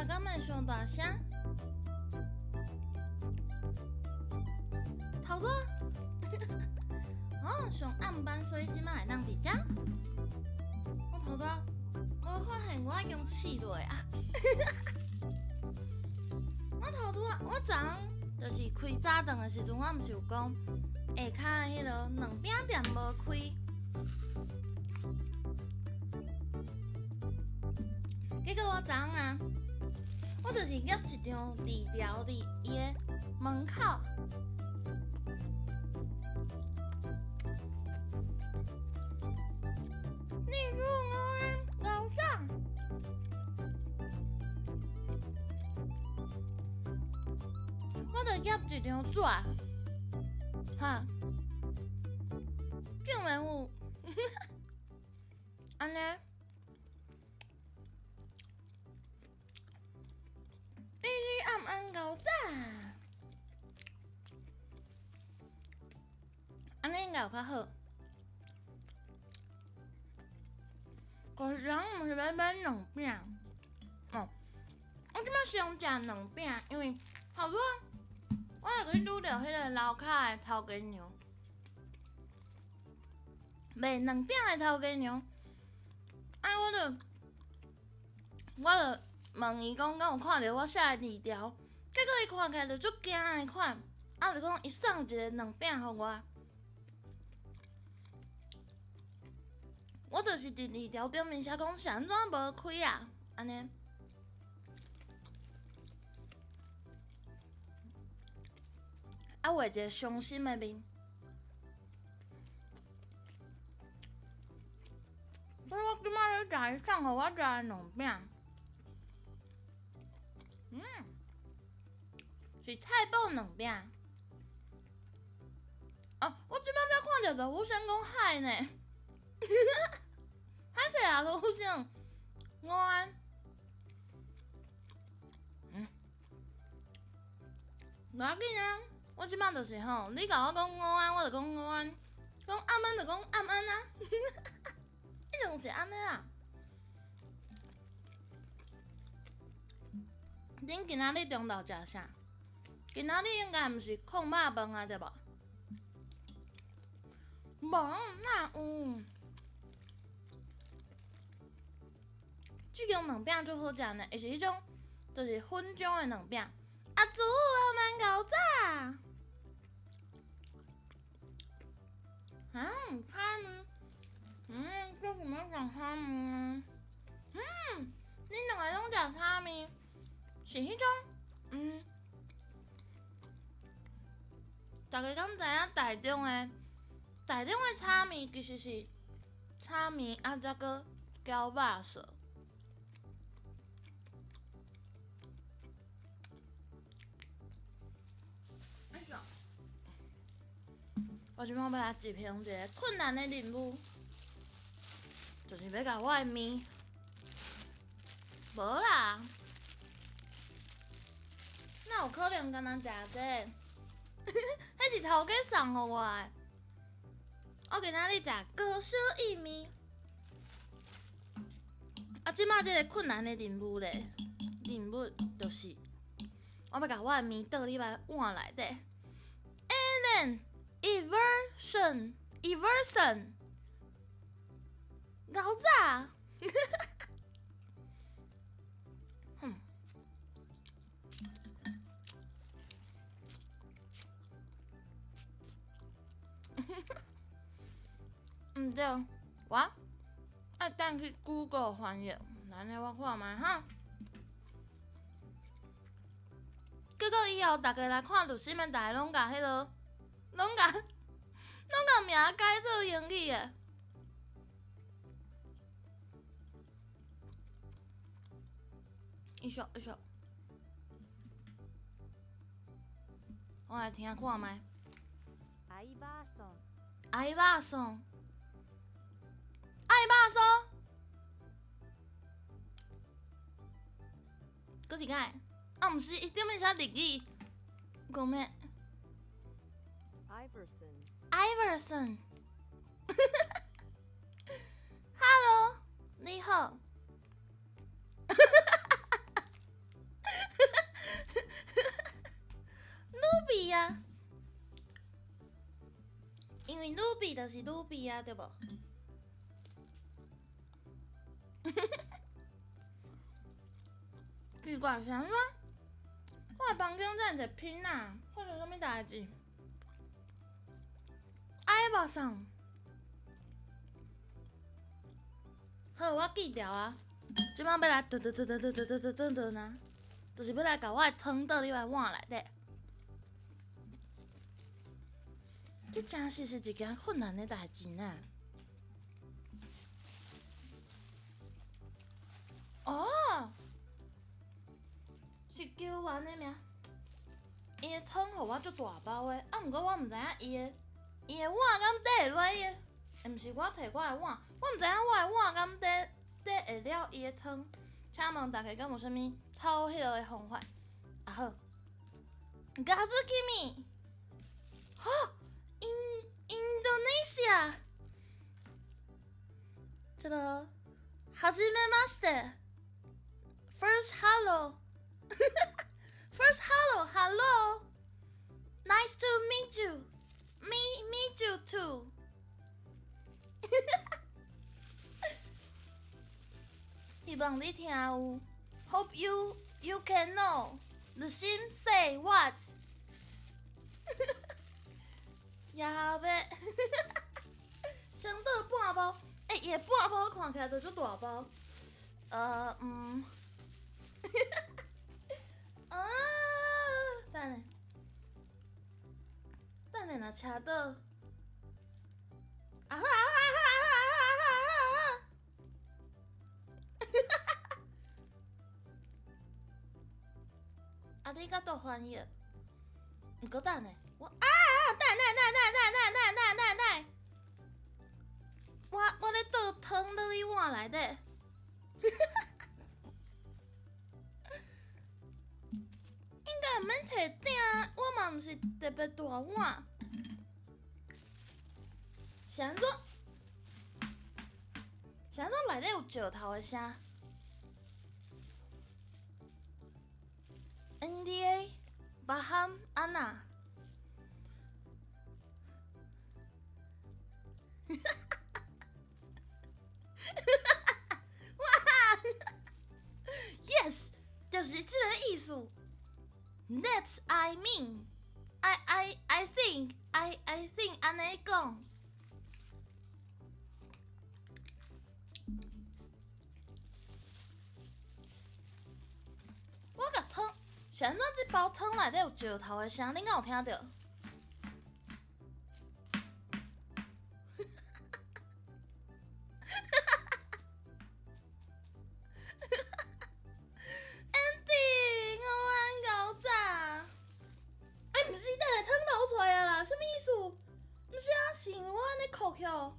啊，敢会上大声？头拄哦，上暗班，所以即摆会当伫遮。我头拄无发现我已经试落啊！我头拄我昨就是开早顿的时阵，我毋是有讲下骹的迄落两饼店无开，结果我昨啊，我就是约一张字条伫伊的门口。例如我楼上，我就约一张纸，哈，竟然有，安尼，日日暗暗搞早，安尼应该有较好。我昨毋是要买两饼，哦，我即摆想食两饼，因为头拄我就去拄着迄个楼骹的头家娘，卖两饼的头家娘，啊，我就问伊讲，敢有看到我写的字条？结果伊看起来就足惊的款，啊，就讲伊送一个两饼互我。我就是伫字条顶面写讲是安怎无开啊，安尼。啊，画一个伤心的面。所以我即摆咧食伊送互我食的两饼，是菜脯两饼。哦，我即摆才看到罗福生讲嗨呢。歹势啊，罗福生，午安。无要紧啊，我即摆就是吼，你甲我讲午安，我就讲午安；讲暗安就讲暗安啊，一定是安尼啦。恁今仔日中昼食啥？今仔日应该毋是控肉饭啊，对无？无，哪有？即间两饼最好食呢，会是迄种，就是粉浆的两饼。阿祖，阿蛮搞早。虾米，这什么讲虾米？恁两个拢食虾米？是迄种，大家敢知影台中的炒面其实是炒面啊，再搁搅肉色。我即摆要来一评一个困难的任务，就是要甲我的面，无啦，哪有可能敢若食这？迄是头家送互我的。我今仔日食高烧意面，啊，即摆这个困难的任务就是我要甲我的面倒入来碗内底 ，and then everson，搞早。毋对，我爱等去 Google 翻译，安尼我看卖哈。结果以后大家来看录新闻，大家拢甲名改做英语的。一首，我来听看卖。アイバーソン。爱肉松，爱肉松，搁一摆，啊，毋是，伊顶面写日语，讲咩 Iverson。 Hello，你好。比就是愈比啊，对无？奇怪，啥物？我的房间怎一个拼啊？发生啥物代志？哎，无送。好，我记掉啊。即摆要来呢，就是要来甲我的汤倒入来碗内底。这真是一件困难的代志呢。哦，是球丸的名。伊的汤互我足大包的，啊，毋过我毋知影伊的碗敢底会落伊的，毋是我摕我的碗，我毋知影我的碗敢底会了伊的汤。请问大家敢有啥物偷迄落的方法？啊好，Gazukimi， 吼，Indonesia， 这个，はじめまして。First hello， First hello， Nice to meet you. Meet you too. 希望你听有。Hope you can know. The sim say what? 也后尾，先倒半包。伊的半包看起来就足大包。等下若车倒，啊好。ありがとう翻译。毋过等下，我等，我咧倒汤倒去碗内底。应该毋免摕鼎，我嘛毋是特别大碗。是安怎？内底有石头的声 ？NDA Baham Anna。Yes， 就是这个意思。That I mean, I think 安尼讲。我甲汤，是安怎这包汤内底有石头的声？恁敢有听到？Andy， 我玩搞炸！毋是，等下汤流出来啊啦，什么意思？毋是啊，是因为我安尼扣起哦。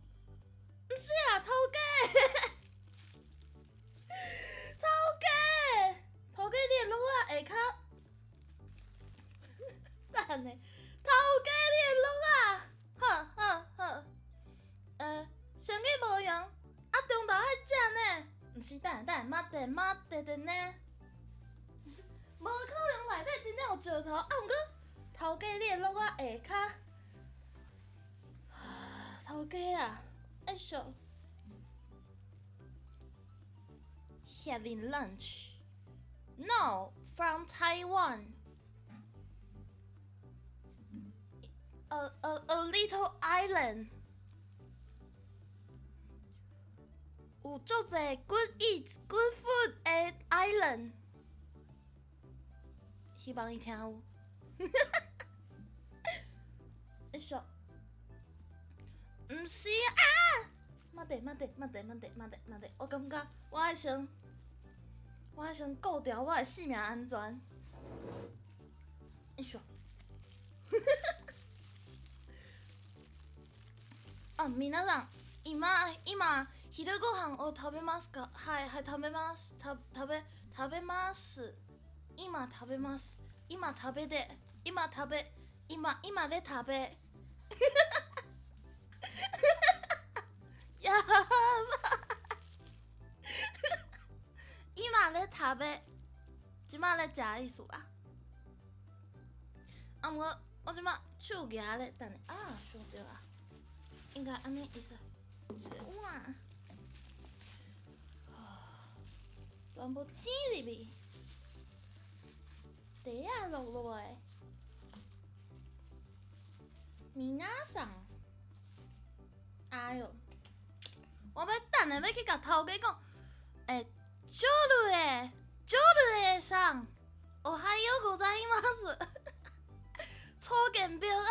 毋是啊，头家。头家，你的落仔下骹，等下，头家你的落仔，好，生意无用，啊中昼爱食呢，毋是，等下，待的呢，无可能内底真正有石头，啊毋过头家你的落仔下骹，头家啊，哎咻 ，having lunch。No, from Taiwan. A little island. 有足侪 good eat, good food at island. 希望伊听有。你说，毋是啊！慢点，我感觉我爱先顾掉我的性命安全。你说，あ、皆さん、今昼ご飯を食べますか？はい、食べます。食べます。今食べます。今で食べ。やば。今咧食べ，即马咧食的意思啦。啊，我即马手举咧，等下啊，想着啊。应该安尼意思，一个碗，全部挤入去，茶啊落落的。米娜桑，哎哟，我要等下要去甲头家讲，酒类桑，おはようございます。草原平安，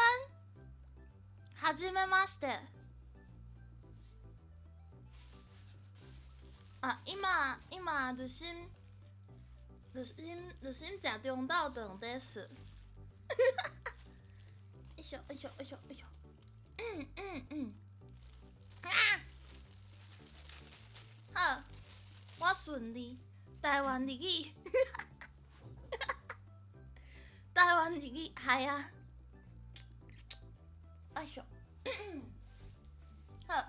はじめまして。啊，今食中昼顿です。一宿。好，我顺利。台湾日语，台湾日语，系啊。哎呦，好，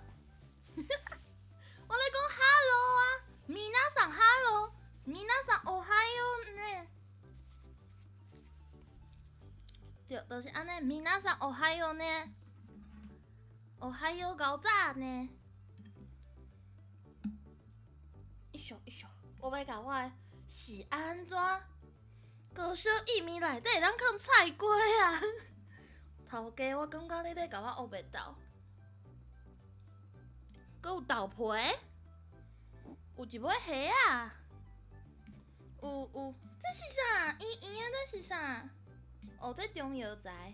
我来讲 hello 啊，みなさん hello， みなさんおはようね。对，就是安尼，みなさんおはようね，おはよう搞早呢。一宿，我要甲我的是安怎？高小薏米内底咱放菜瓜啊！头家，我感觉你咧甲我学袂到。佮有豆皮，有一尾虾啊，有，这是啥？圆圆的，这是啥？哦，这中药材。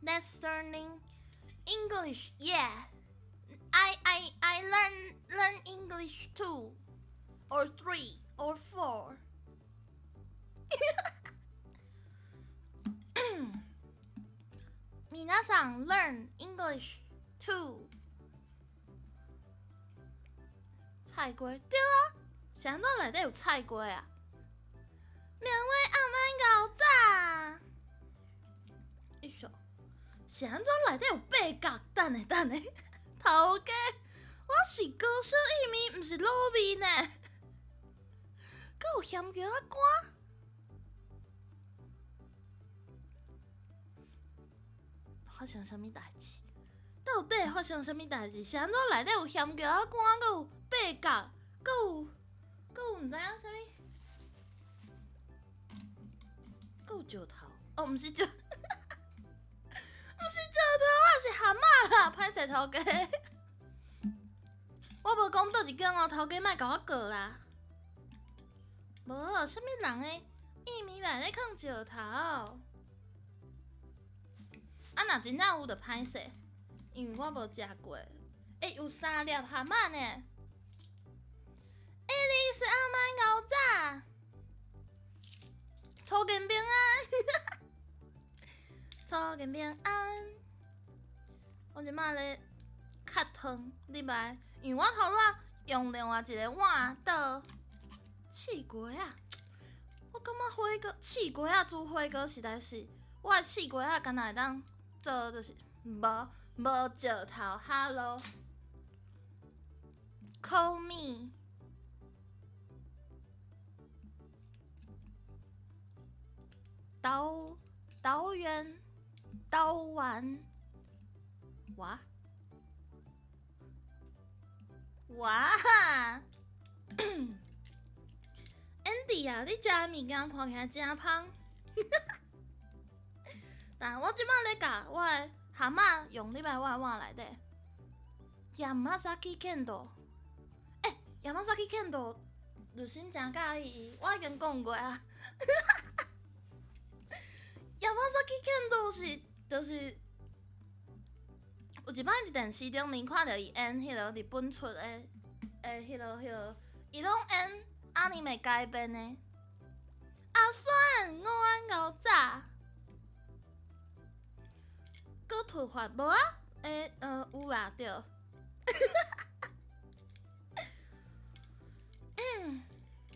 Let's learning English, yeah. I learn English 2 or 3 or 4. 皆さん learn English 2. 菜瓜对啊，啥物内底有菜瓜啊？两位暗暝搞早。一宿，啥物内底有八角？等下，头家，我是高小薏米，毋是卤面呢。佮有咸椒仔干。发生啥物代志？到底发生啥物代志？是安怎内底有咸椒仔干，佮有八角，佮有毋知影啥物，佮有石头。哦，毋是石，毋是石头啦，是蛤蟆啦，歹势头家。我无讲倒一间哦，头家莫甲我过啦。无，啥物人诶？薏米内底放石头？啊，若真正有就歹势，因为我无食过。有3粒蛤蟆呢。你是阿曼搞早，草根平安，草根平安。我即摆咧较汤，你袂？因为我头仔用另外一个碗倒试过啊。我感觉火锅试过啊煮火锅实在是，我的试锅啊敢若会当。做就是无石头 ，Hello， call me， 导员，导完，哇，Andy 啊，你食的物件看起来真芳。但我即摆咧教我的蛤蟆用入来我的碗内底。Yamasaki Kendo， Yamasaki Kendo， 日新真介意伊，我已经讲过啊。Yamasaki Kendo 就是有一摆伫电视顶面看到伊演迄个日本出的，迄个，伊拢演anime改编的。阿酸，午安搞早。佮突发无啊？有啦，对。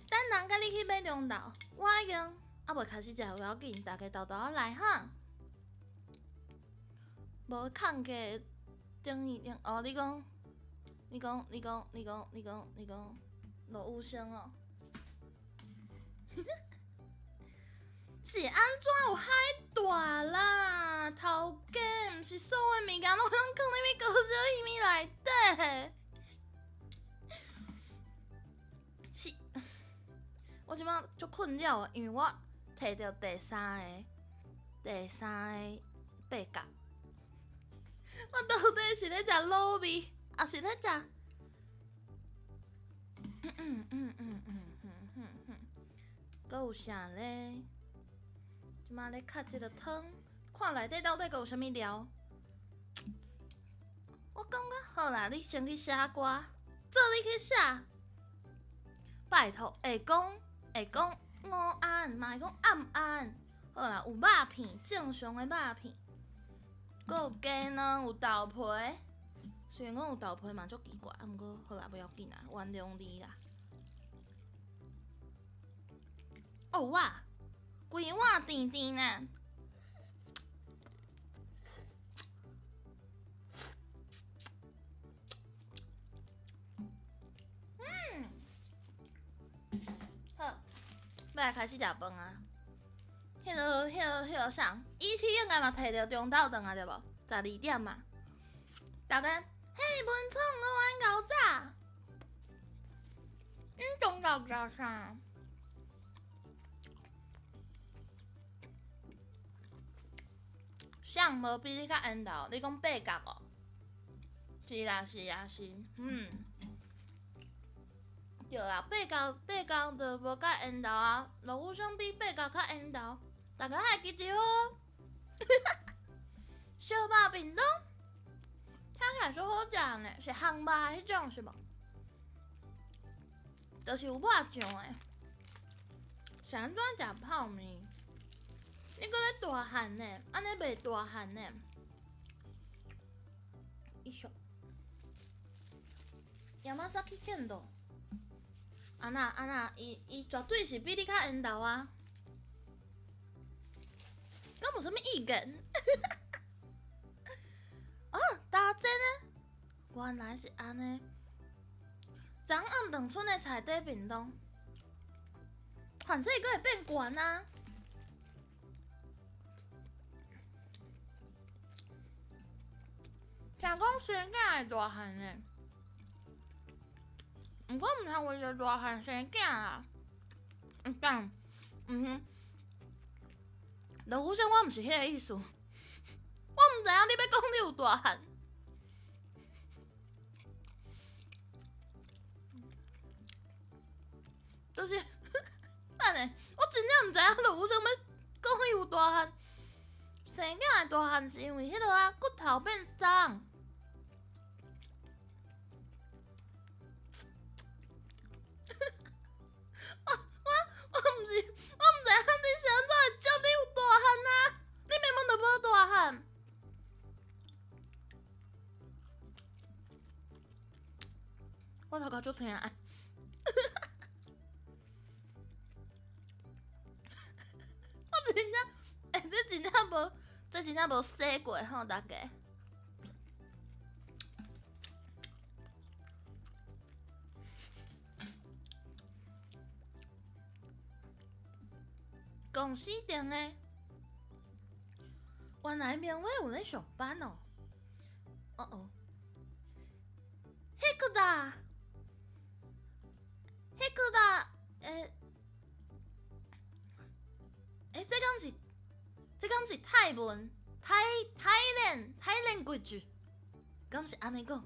等人甲你去买中昼，我已经未开始食，有要紧，大家豆豆仔来哈。无空价等于哦，你讲罗武生哦。是安怎有海大啦？头家，毋是所有物件拢通放入去高烧蚶米内底。是，我即摆足困扰的，因为我摕到第三个八角，我到底是咧食卤味，还是咧食？搁有啥咧？即马咧卡即个汤，看内底到底搁有啥物料？我感觉好啦，你先去写歌，做你去写。拜托，会讲午安，嘛会讲暗安。好啦，有肉片，正常的肉片，搁有鸡卵，有豆皮。虽然讲有豆皮嘛足奇怪，毋过好啦，不要紧啦，原谅你啦。哦哇，规碗甜甜呢。好，要来开始食饭啊！迄个啥？ET 应该嘛摕到中昼顿啊，对无？12点嘛。大家，嘿，文聪，我玩搞炸。你中昼食啥？谁无比你较缘投？你讲八角哦？是啦，对啦，八角就无甲缘投啊，老虎兄比八角较缘投，大家还记得哦。小肉便当，听起来足好食呢，是烘肉迄种是无？就是有肉酱的。是安怎食泡面？你搁咧大汉呢？安尼袂大汉呢？一緒。山崎剣道。安那，伊绝对是比你较缘投啊！敢有啥物意见？哦，大姐呢？原来是安尼。昨暗顿剩的菜底便当，反正佫会变悬啊！听讲生囝会大汉呢，毋过毋通为着大汉生囝啊！干，老虎兄，我毋是迄个意思，我毋知影你要讲你有大汉。就是，安尼，我真正毋知影老虎兄要讲伊有大汉。生囝的大汉是因为迄落啊骨头变松。我毋知影你是安怎会照你有大汉啊？你明明就无大汉。我头壳足疼爱。我真正，这真正无洗过吼，大家。公司定的，原来明伟有咧上班哦。哦，迄个啦，这敢是泰文Thailand language， 敢是安尼讲？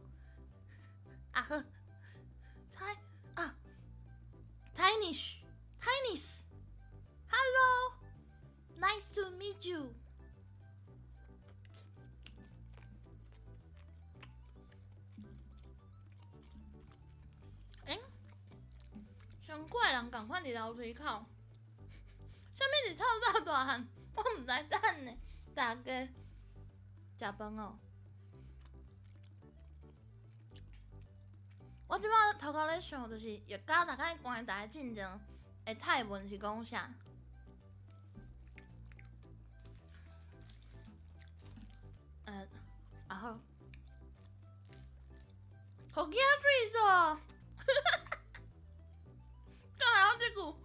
啊呵，Chinese，Hello， nice to meet you。上过的人赶快伫楼梯口，啥物是透早大汉？我毋知等呢，大家食饭哦。我即摆头壳咧想，就是要教大家关于大家进前的泰文是讲啥？然后，好惊水哦！干嘛这句？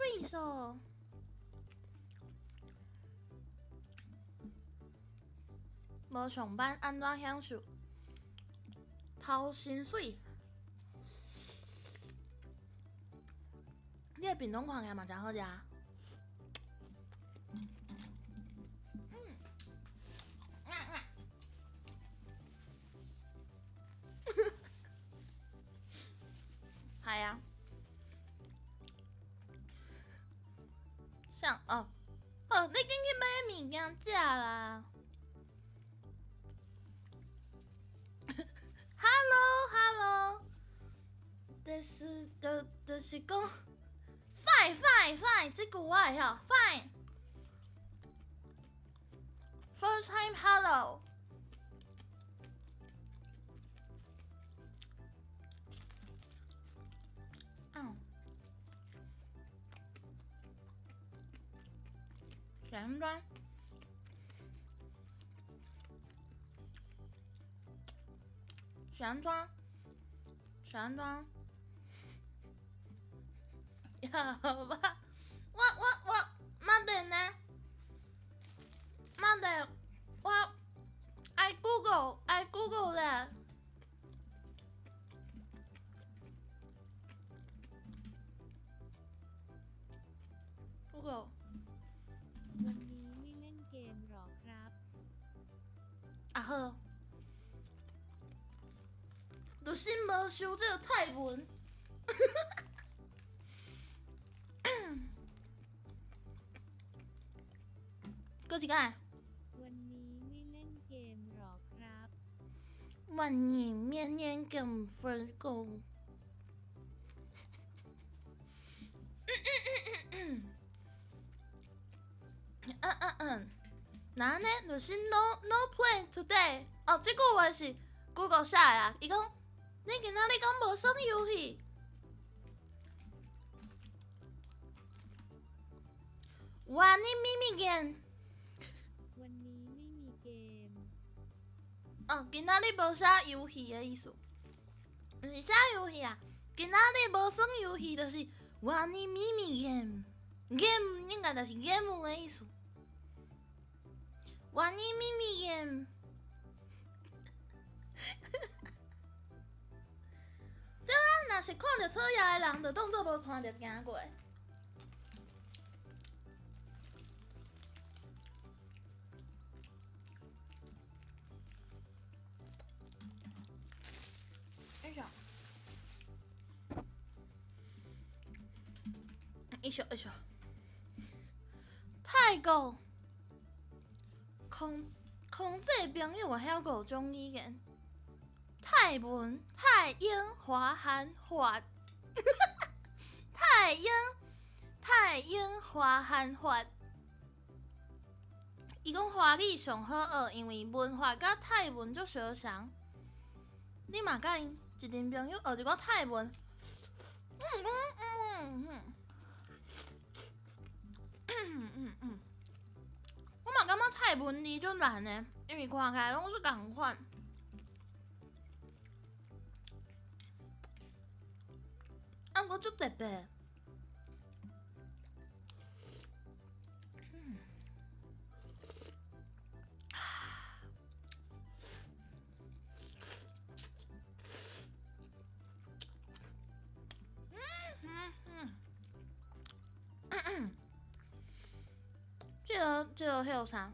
水哦。无上班安怎享受？偷薪水。你的屏东看起来嘛真好食。系啊。像哦，你紧去买物件食啦。Hello，就是讲 fine，这句我会晓 fine。First time hello。旋转，呀吧，我，妈的呢？妈的，我 I Google 了。Google。วันนี้ไม่เล่นเกมหรอครับ啊呵，就心无收这个泰文。搁一摆。วันนี้ไม่เล่นเกมหรอครับ 万年绵延更分工。那呢，就是 no play today。哦，这句话是 Google 写的啊。伊讲，你今仔日讲无耍游戏？วันนี้ไม่มีเกม วันนี้ไม่มีเกม 哦，今仔日无啥游戏的意思。不是啥游戏啊？今仔日无耍游戏，就是วันนี้ไม่มีเกม。game 应该就是 game 的意思。วันนี้ไม่มีเกม。对啊，若是看到讨厌的人，就当作无看到行过。一宿。泰国空姐朋友晓5种语言：泰文、泰英、华韩、法。泰英、华韩、法。伊讲华语上好学，因为文化甲泰文足相像。你嘛甲因一阵朋友学一个泰文。我嘛感觉泰文字就难呢，因为看起来拢是共款。啊，毋过足特别。这个迄个啥？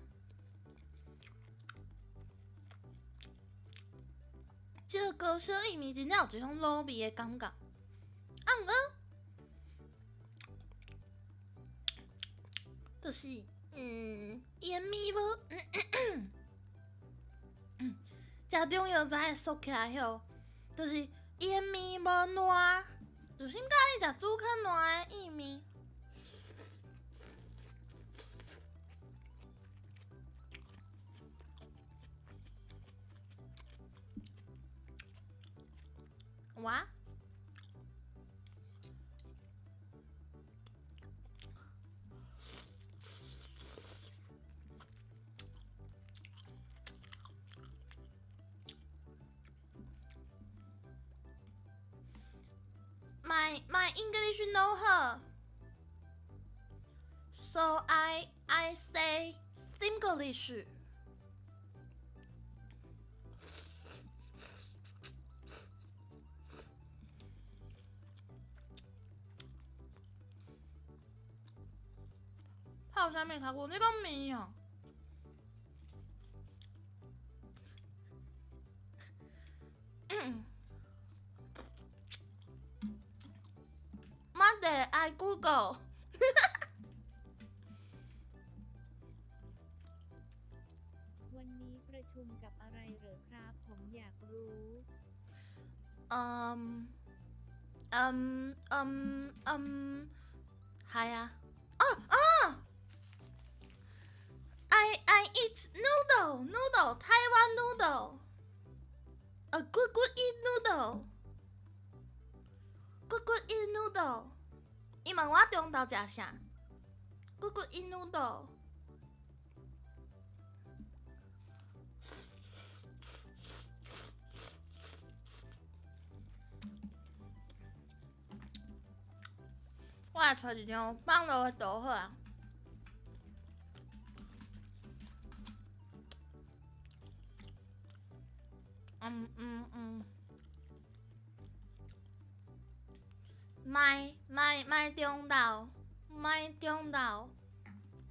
这个高小薏米真正有一种卤味的感觉。啊，毋过，就是盐米无，食中药才会缩起来吼，就是盐米无烂，就是甲你食煮较烂的薏米。哇！My English no 好。So I say Singlish.泡下面卡过，你讲没有？Monday I Google วันนี้ประชุมกับอะไรเหรอครับ ผมอยากรู้ 嗨呀！I eat noodle Taiwan noodle. A good eat noodle. Good eat noodle. 伊问我中昼食啥 ？Good eat noodle. 我来找一张放落的图好啊。My 中昼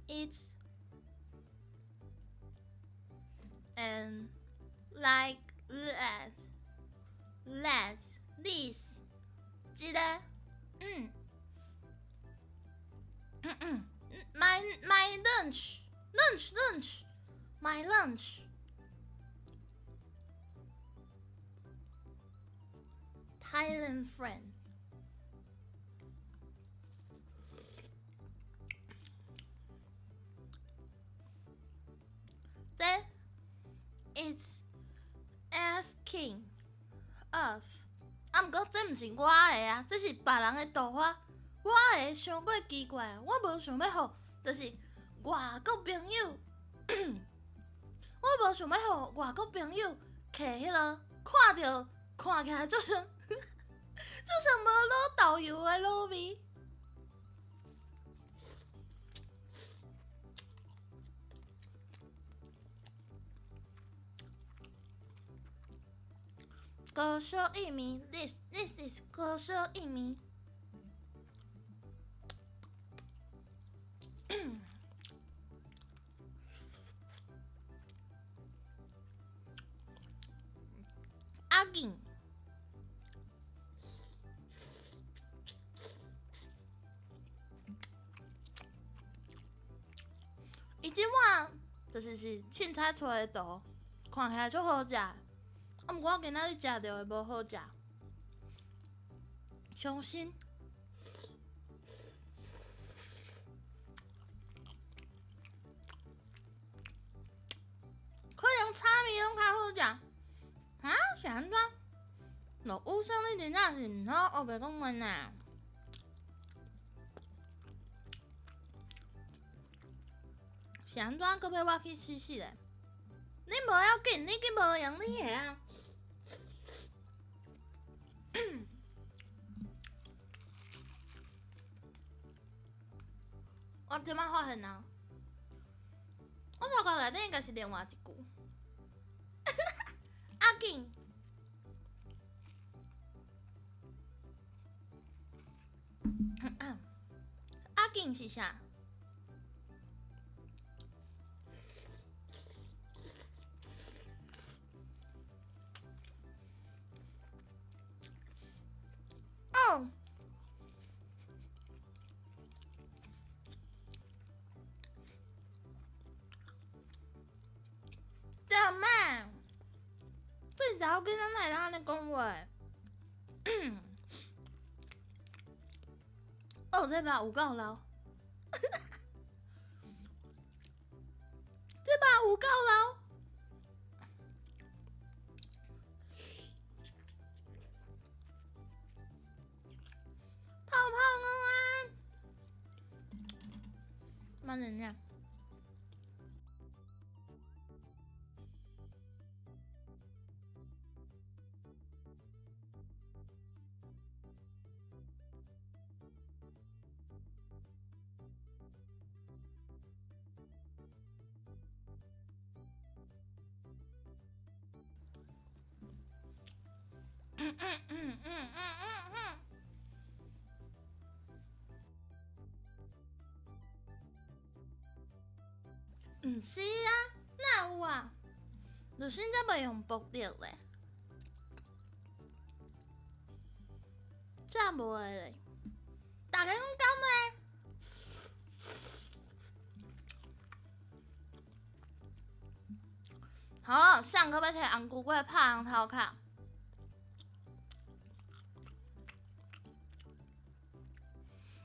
it's and like this 一个my lunch my lunch Thailand friend. That is asking of. 啊，毋过这毋是我的啊，这是别人的图画。我的伤过奇怪，我无想要互，就是外国朋友，我无想要互外国朋友摕迄个看起来做成无老导游的卤味。高烧薏米 ，this is 高烧薏米。阿紧，伊即碗就是凊彩出的图，看起来足好食。啊，毋过我今仔日食到的无好食，伤心。可能炒面拢较好食。啊？是安怎？落雨声你真正是毋好学袂讲话呐。是安怎？搁要我去试试咧？你无要紧，你去无用你的啊。我即摆发现啊，我头壳内底应该是另外一句。阿紧，阿紧是啥？哦，这慢。最早跟咱奶奶的讲话，哦，这把有够老，这把有够老，泡泡我啊，慢点念。毋是啊，哪有啊？就现在袂用剥掉嘞，真无的嘞。大家讲敢嘞？好，上个要摕红菇粿拍红头壳。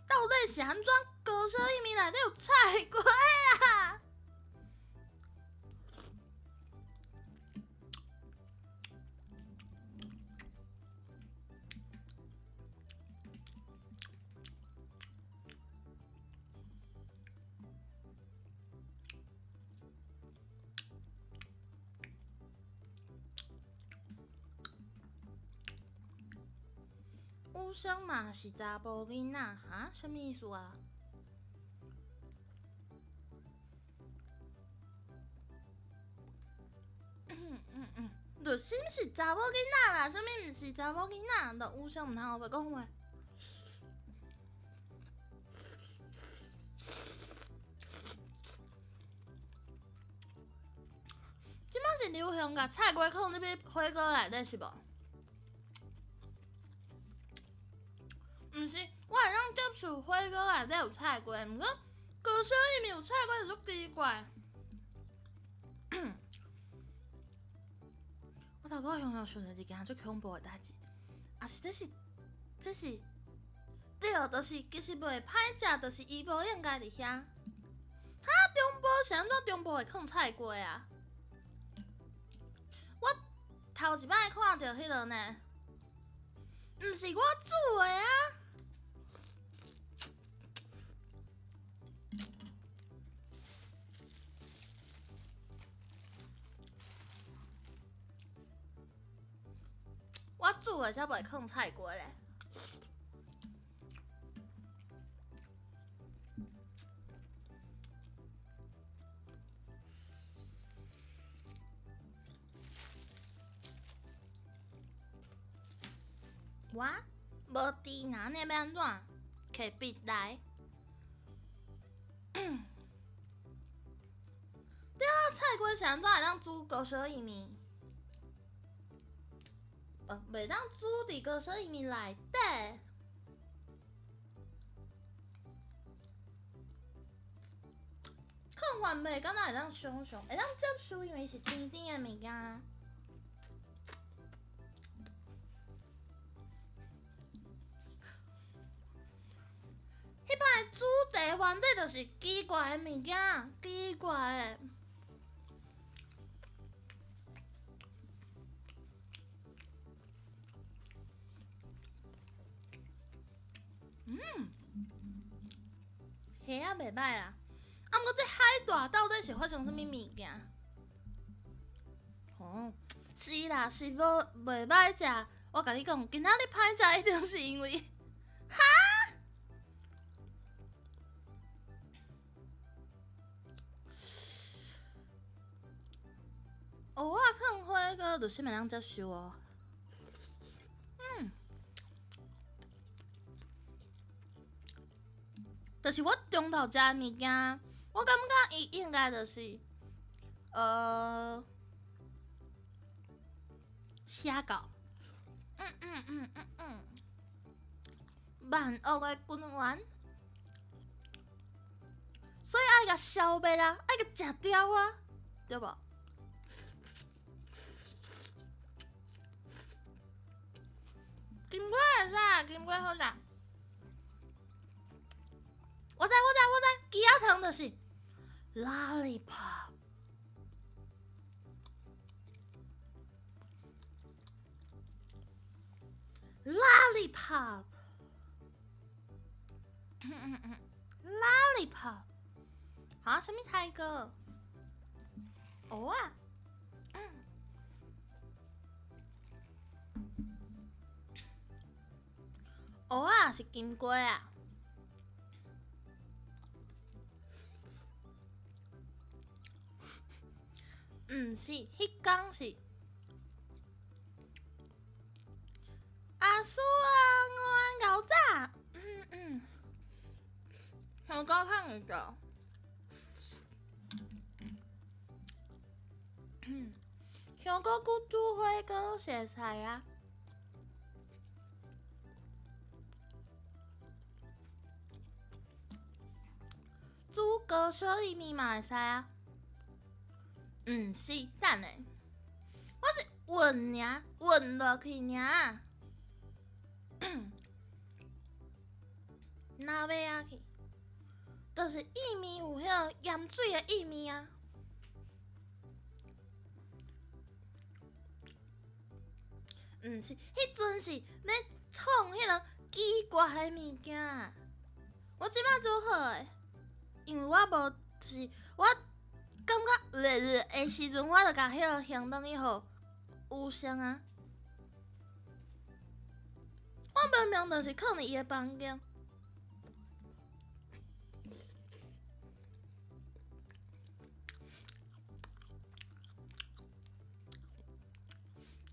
到底是安怎？高烧意面内底有菜瓜啊！武生嘛是查甫囡仔，哈？什么意思啊？就什是查某囡仔啦？什么毋是查某囡仔？就武生毋通后讲话。即摆是流行甲菜瓜放入去火锅内底是无？毋是，我会当接受火锅内底有菜瓜，毋过高烧意面有菜瓜就足奇怪。我头拄仔想到一件足恐怖的代志，啊是这是对，就是其实袂歹食，就是伊无应该伫遐。哈，中部是安怎中部会放菜瓜啊？我头一摆看到迄个呢，毋是我煮的啊。我煮的才袂放菜瓜咧。我无猪哪呢要安怎？摕笔来。对啊，菜瓜是安怎会当煮高烧意面？袂当煮伫高烧意面内底。看法袂敢若会当上，会当接受，因为是甜甜的物件。迄摆煮茶原底就是奇怪的物件，奇怪的。虾啊袂歹啦，啊，毋过这海带到底是发生什么物件？哦，是啦，是袂歹食。我甲你讲，今仔日歹食一定是因为，哈？蚵仔放火锅，就啥物人接受哦？就是我中昼食的物件，我感觉伊应该就是虾饺，万恶的君丸，所以爱甲消灭啦，爱甲食掉啊，对无？金龟会使，金龟好食。我知，鸡仔汤就是 lollipop。lollipop， 啊，什么泰哥？蚵啊！蚵啊是金龟啊。毋是，迄天是输了，我玩搞炸。很高看你的。香菇菇煮花糕写菜啊。煮高烧意面嘛会使啊。是，等下，我是混尔，混落去尔。哪尾啊去？就是意面有迄个盐水的意面啊。是，迄阵是咧创迄个奇怪的物件。我即摆做好诶，因为我无是我感觉的时阵，我就甲迄个相当于互有声啊。我明明就是囥伫伊诶房间。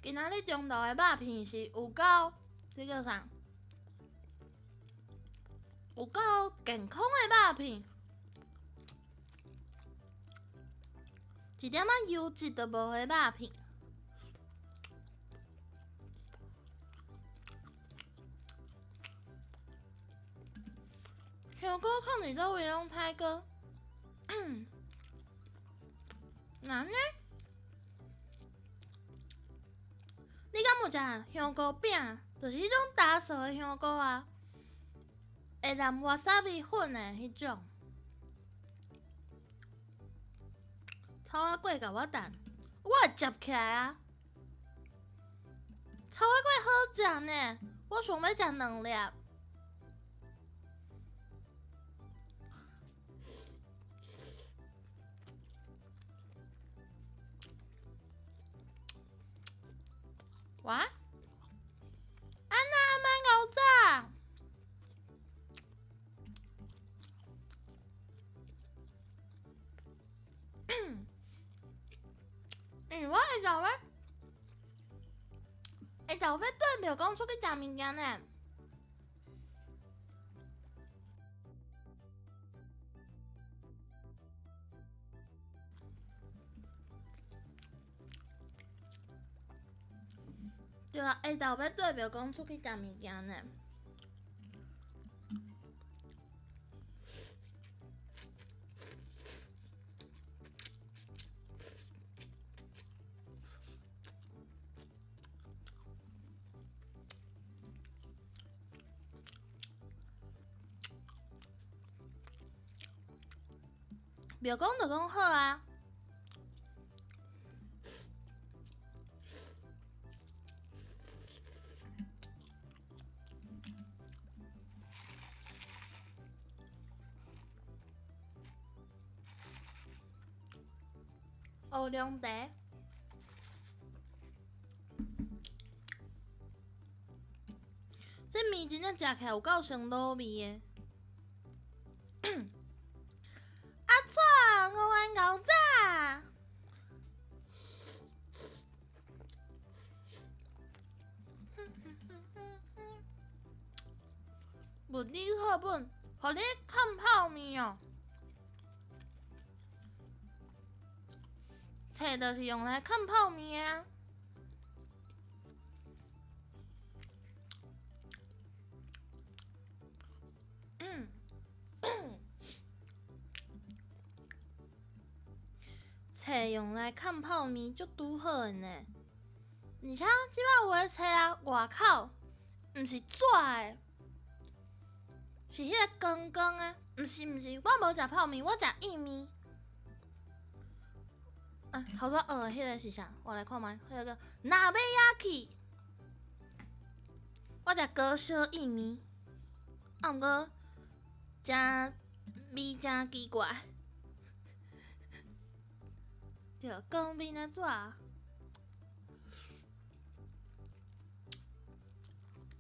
今仔日中昼的肉片是有够，这叫啥？有够健康的肉片，一点仔油脂都无的肉片。香菇囥伫倒位拢太高，哪呢？你敢有食香菇饼？就是迄种打熟的香菇啊，会淋瓦萨比粉的迄种。草仔粿甲我等，我会接起来啊。草仔粿好食呢，我想要食2粒。哇！安娜蛮搞炸。我会想要，要对表讲出去食物件呢。对啊，就要对表讲出去食物件呢。表讲就讲好啊。乌龙茶，这面真正食起来有够生卤味的。阿串，我玩搞炸。物理课本，互你看泡面哦。册就是用来看泡面啊。册用来看泡面就拄好的呢。而且即摆有诶册啊，外口毋是纸诶，是迄个光光诶。毋是，我无食泡面，我食意面。头拄学的迄个是啥？我来看觅，迄个纳贝亚奇。我食高烧意面，毋过真味真奇怪。对，光面的纸。哦，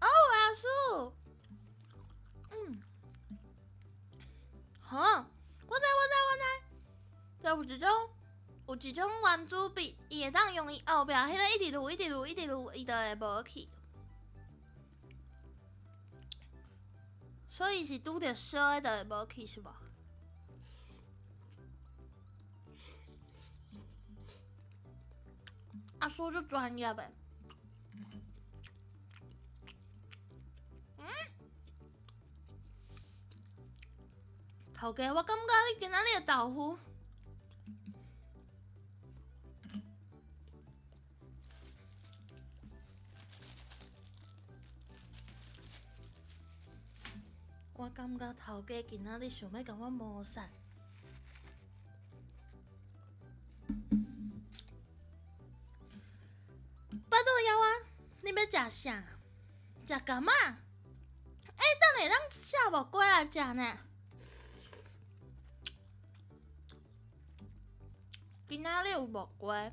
阿叔。我知。就有一种圆珠笔，伊会当用伊后壁迄个一直撸，伊就会无去。所以是拄着烧的就会无去是无？啊，说就专业呗。头家，我感觉你今仔日的豆腐，我感觉头家今仔日想要甲我谋杀。巴肚枵啊！你要食啥？食干嘛？等下咱下无过来食呢。今仔日有无过？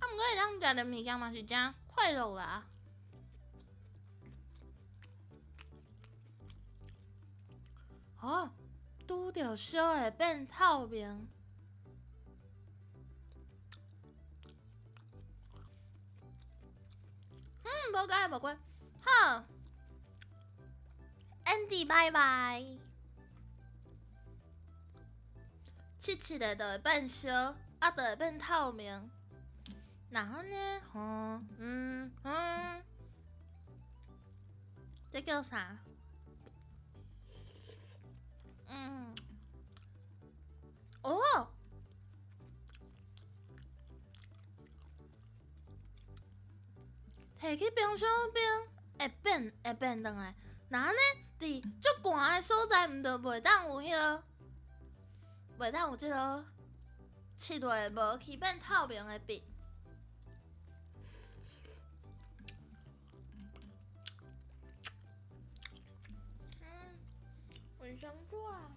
毋过咱食的物件嘛是真快乐啦。哦，拄着烧会变透明。无改无关。好 ，Andy 拜拜。切切的就会变烧，啊，就会变透明。然后呢，这叫啥？哦，摕去冰箱冰会变转来。然后呢，伫足寒的所在，毋就袂当有袂当有即个切落无去变透明的笔。卫生纸啊。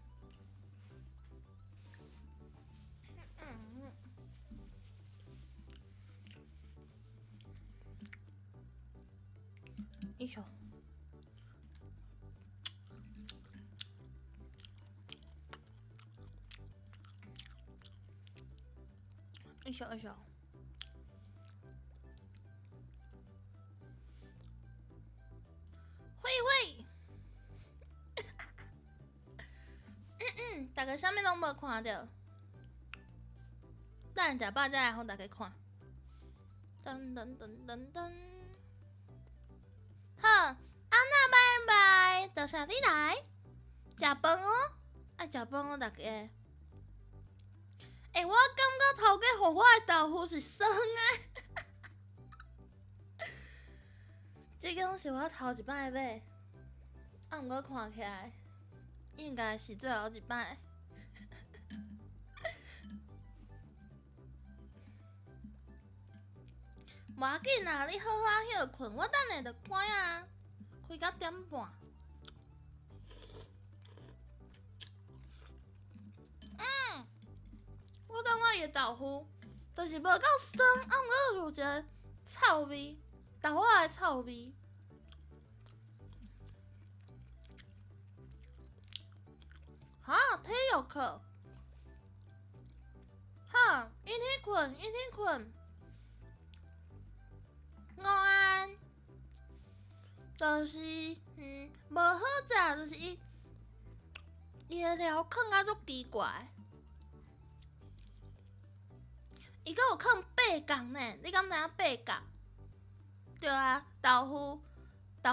一手。一手。会。大家啥物拢无看到，等下食饱再来互大家看。噔。好，安娜拜拜，多谢你来食饭哦，爱食饭哦，大家。我感觉头家互我的豆腐是酸的，这间是我头一摆买，毋过看起来应该是最后一摆。无要紧啦，你好好休困，我等下就关啊，开到1:30。我感觉伊的豆腐就是无够酸，毋过有一个臭味，豆腐的臭味。好，体育课。好，一天困。午安，就是无好食，就是伊的料放啊足奇怪，伊阁有放8角呢，你敢知影8角？对啊，豆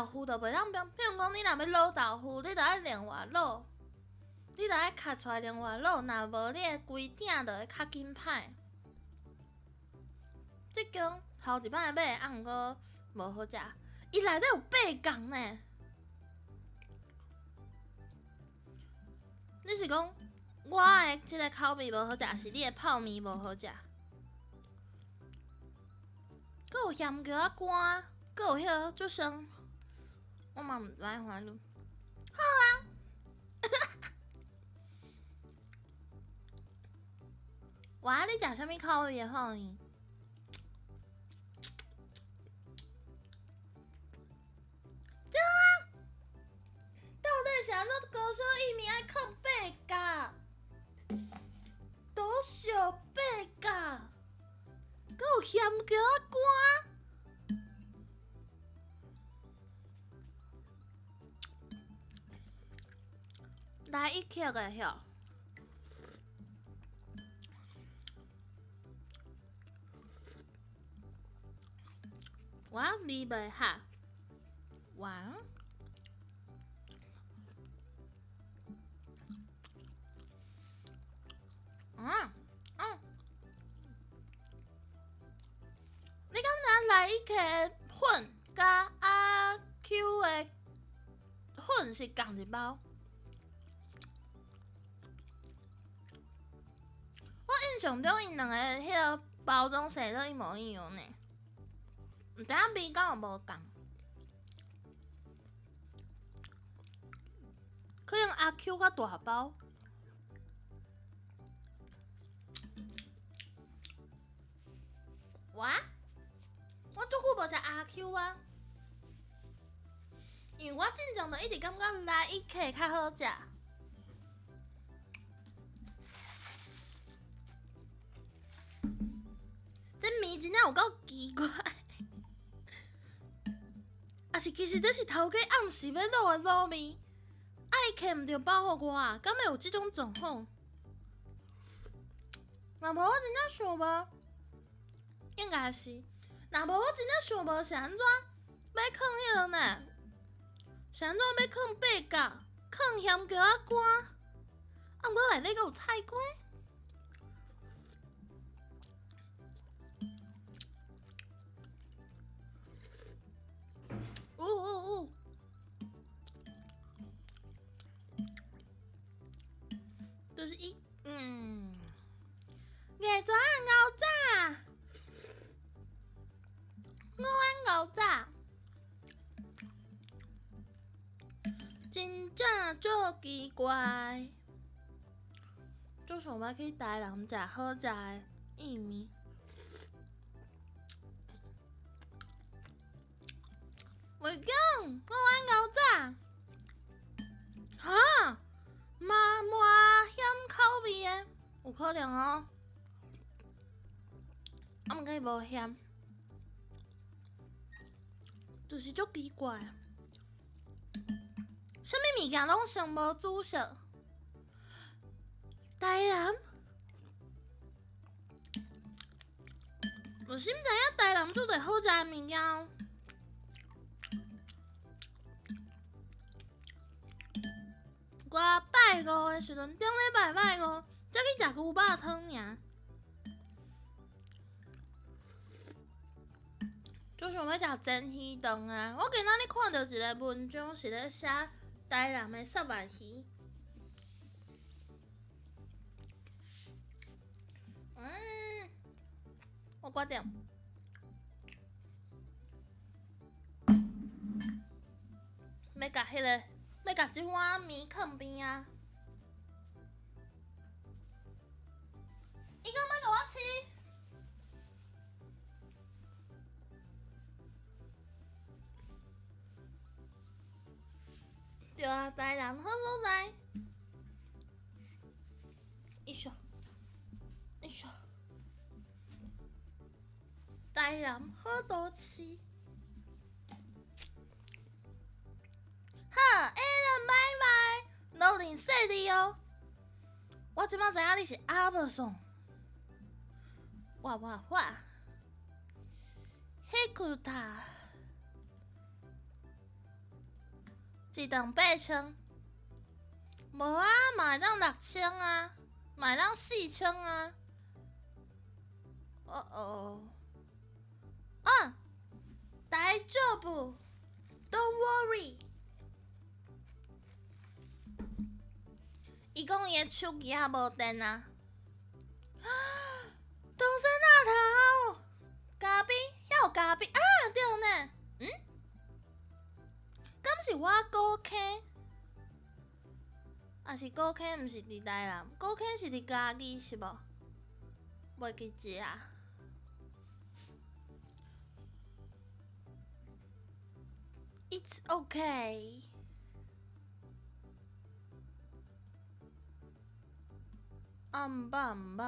腐就袂当变，比如讲你若要卤豆腐，你着爱另外卤，你着爱卡出来另外卤，若无你的规鼎就会较紧歹。即间头一摆买，毋过无好食，伊内底有8角呢。你是讲我的即个口味无好食，是你的泡面无好食？阁有咸椒仔干，阁有迄个足酸，我嘛毋知反正好啊。哇，你食啥物口味的好呢？啥都高烧薏米爱放8角，多少8角，搁有咸椒仔干，来一克的哟。哇，味袂哈，哇。你敢若来一克粉加阿 Q 的粉是共一包？我印象中因两个迄个包装写都一模一样呢，毋知影味敢有无共？可能阿 Q 较大包。我足久无食阿 Q 啊，因为我进前就一直感觉来一克较好食。这面真正有够奇怪，啊是其实这是头家暗时要卤的卤面，爱克毋着包互我啊，敢会有这种状况？若无我真正想无，应该是。若无我真正想无是安怎要放迄个呢？是安怎要放8角，放咸椒仔干？啊，毋过内底阁有菜瓜。就是月蛇牛杂，午安牛杂，真正足奇怪。就想要去台南食好食的薏米。袂讲，午安牛杂，哈，嘛咸口味的，有可能哦。啊，毋过伊无咸，就是足奇怪。啥物物件拢上无主色？台南，就是毋知影台南做侪好食的物件。我拜五的时阵，顶礼拜拜五才去食牛肉汤尔。就想要食蒸鱼肠啊！我今仔日看到一个文章是咧写台南的沙白鱼。我决定。要甲迄个，要甲即碗面放边啊！伊讲要甲我试。对啊，台南好所在。一首，一首。台南好多吃。好 ，Alan， 拜拜，老林说你哦。我即摆知影你是阿伯送。哇，迄句塔。一顿8000，无啊，嘛会当6000啊，嘛会当4000啊。大丈夫 ，Don't worry。伊讲伊的手机也无电啊。东山那头，咖啡遐有咖啡啊，对呢。敢是我高坑？啊是高坑，毋是伫台南，高坑是伫嘉义是无？袂记食。It's okay。毋捌毋捌，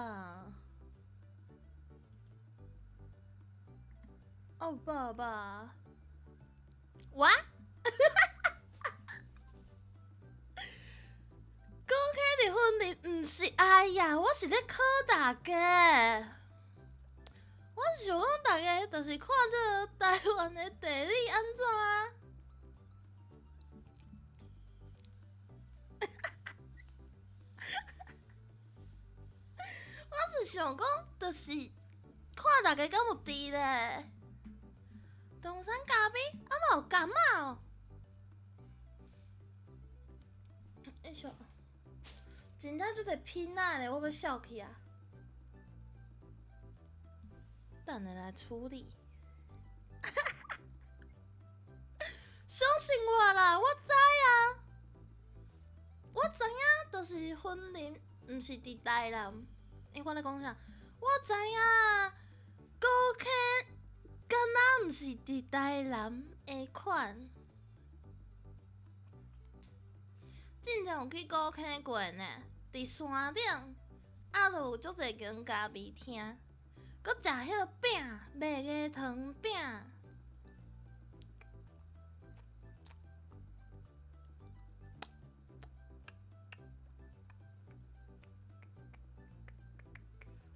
哦爸爸，我讲起离婚的，毋是，哎呀，我是咧考大家。我想讲大家就是看这个台湾的地理安怎啊？我是想讲，就是看大家敢有治咧。东山咖啡啊，嘛有感冒哦。哎呦，真正做侪拼仔咧，我要笑去啊！等下来处理。相信我啦，我知啊，我知影，就是婚姻毋是伫台南。我咧讲啥？我知影，高坑敢若毋是伫台南的款。真正有去高坑过呢，伫山顶，啊，就有足侪间咖啡厅，搁食迄个饼，麦芽糖饼。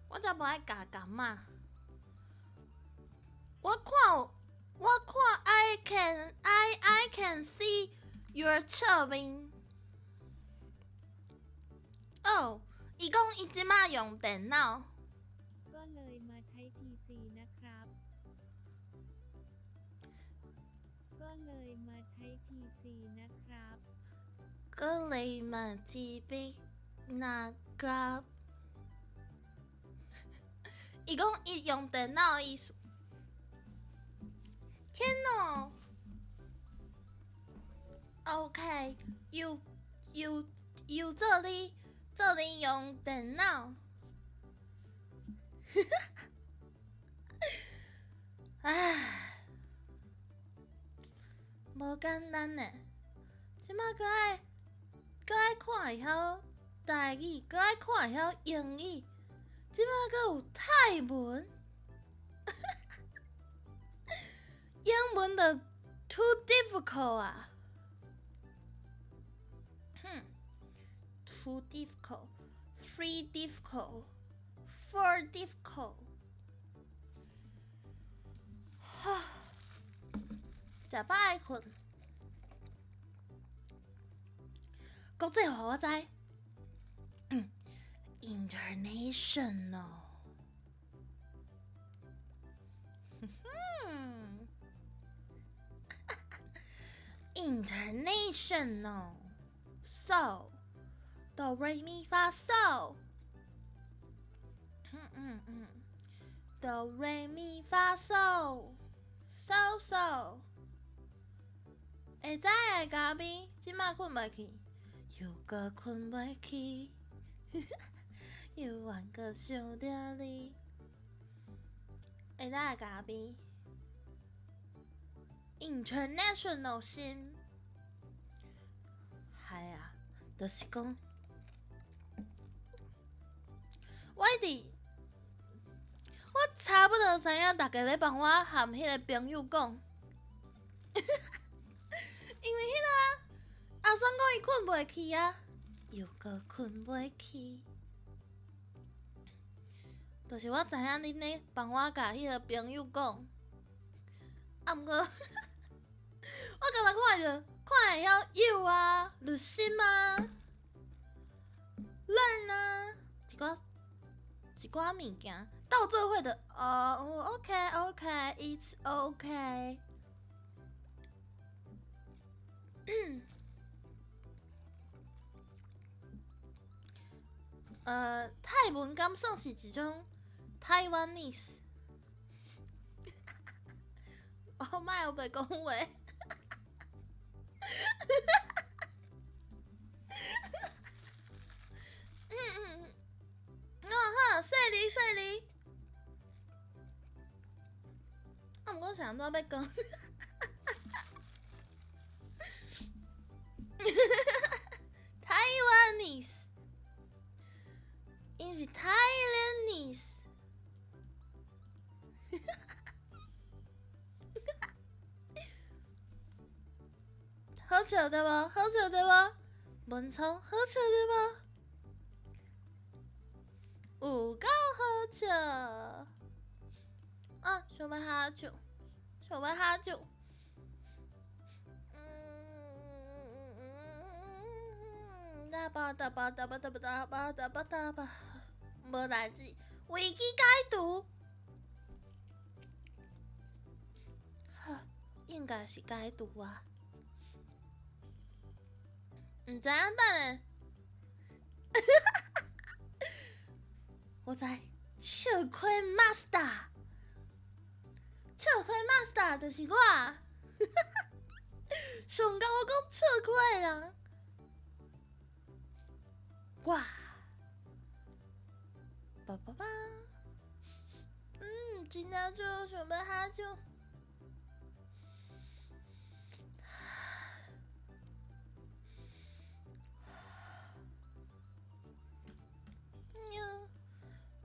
我才无爱加感冒。我看 I can see your 侧面。哦，伊讲伊即马用电脑。ก็เลยมาใช้ PC นะครับ ก็เลยมาใช้ PC นะครับ 个你嘛自闭那个，伊讲伊用电脑意思。天哪 ！OK， 有这里用电脑。唉，无简单呢。即马搁爱看会晓台语，搁爱看会晓英语，即马搁有泰文。英文的 too difficult 啊，2 difficult， 3 difficult， 4 difficult。哈，食饱爱困。国际化我知，international。international so do re mi fa so do re mi fa so so so 会知的嘉宾即马困袂去，又搁困袂去，又愿搁想着你。会知的嘉宾 international 心，系啊，就是讲，我差不多知影，大家咧帮我含迄个朋友讲，因为迄个阿酸讲伊困袂去啊，又搁困袂去，就是我知影恁咧帮我甲迄个朋友讲，啊毋过，我感觉看会晓有啊，录心啊，learn 啊，一寡物件，到做伙的哦 ，OK，it's OK。泰文敢算是一种台湾 nese。我莫有袂讲话。好，细哩。啊，毋过想到要讲。Taiwanese 好笑对无？好笑对无？文聪好笑对无？有够好笑！啊，想要喝酒，想要喝酒。大把，无代志，维基解读。应该是解读啊。唔知影等下。我知，笑亏 master， 笑亏 master 就是我。上甲我讲笑亏的人，我。爸，真正就想要喝酒。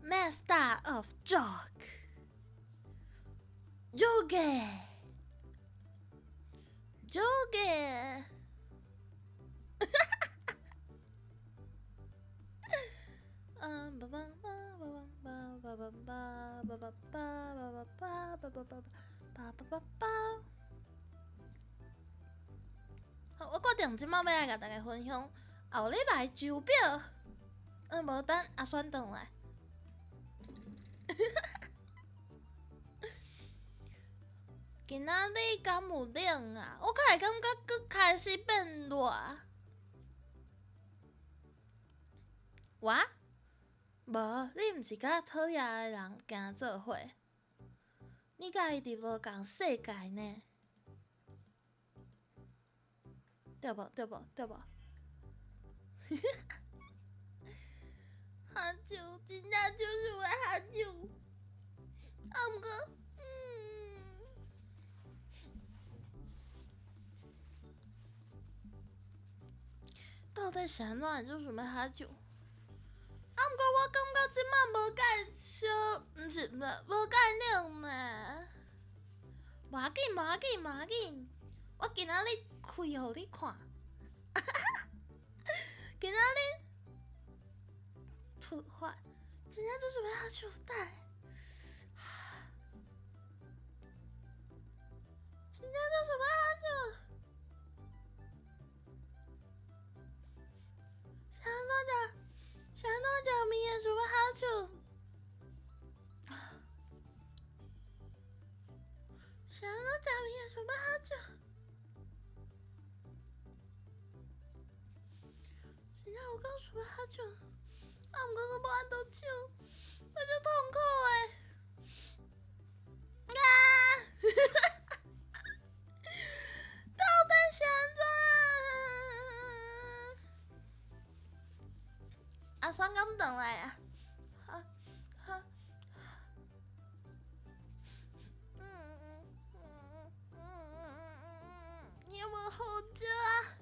Master of joke， joke， 好，我决定即摆要来甲大家分享后礼拜手表。无等阿选转来。今仔日敢有冷啊？我开始感觉佮开始变热。我？无，你毋是甲讨厌的人行做伙，你甲伊伫无共世界呢？对无？喝酒，真正就是为喝酒。毋过，到底是安怎就想要喝酒？毋过我感觉即摆无介烧，毋是无介冷呢。无要紧，我今仔日开互你看。今仔日突发，真正就是要喝酒，等下。真正就是要喝酒。想到着迷也想要喝酒。想到着迷也想要喝酒。真正有够想要喝酒。毋过我无按到手，我就痛苦诶。到底是安怎？阿酸刚转来啊！你有无好酒啊？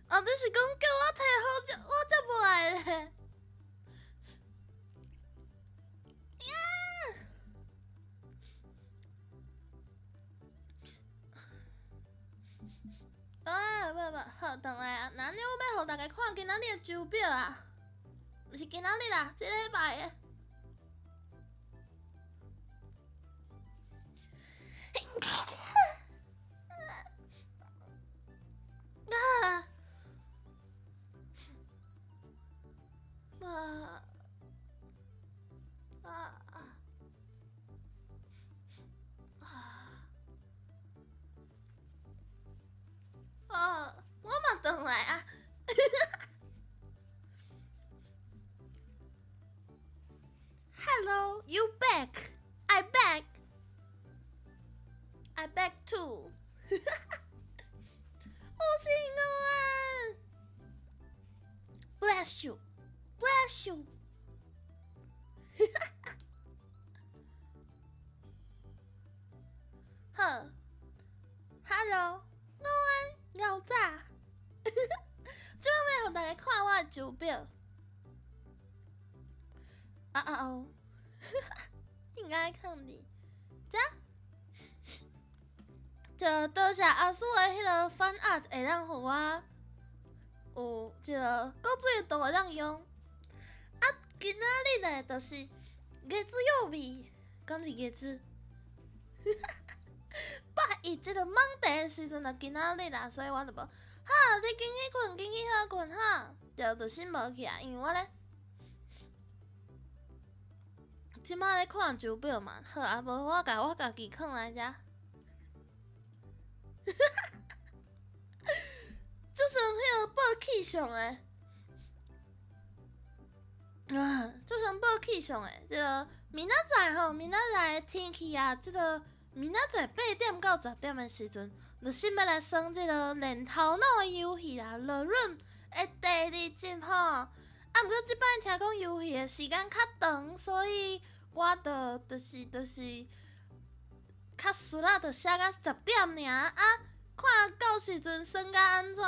哦，你是讲叫我摕好酒，我才无爱咧。不，好，转来啊！那你有要互大家看今仔日的手表啊？毋是今仔日啦，即礼拜的。我嘛转来啊！Hello, you back? I back. I back too. 好幸运啊 ！Bless you, bless you. 好 ，Hello，午安，又早。即摆要互大家看我的手表。哦，应该看你。就多谢阿叔的迄个翻案会当互我有一个够水度会当用。啊，今仔日呢，就是月子曜日，敢是月子？拜一即个忙地的时阵就今仔日啦，所以我就无。哈，你紧去困，紧去好困哈。就先无去啊，因为我咧，即摆咧看手表嘛，好啊，无我家己放来遮。就是迄个报气象诶，就是报气象诶，这个明仔载吼，明仔载天气啊，这个明仔载8点到10点诶时阵，就先要来耍这个练头脑诶游戏啦，乐润诶第2集吼。啊，毋过即摆听讲游戏诶时间较长，所以我就是较顺啊，就写到10点尔啊。看到时阵算到安怎，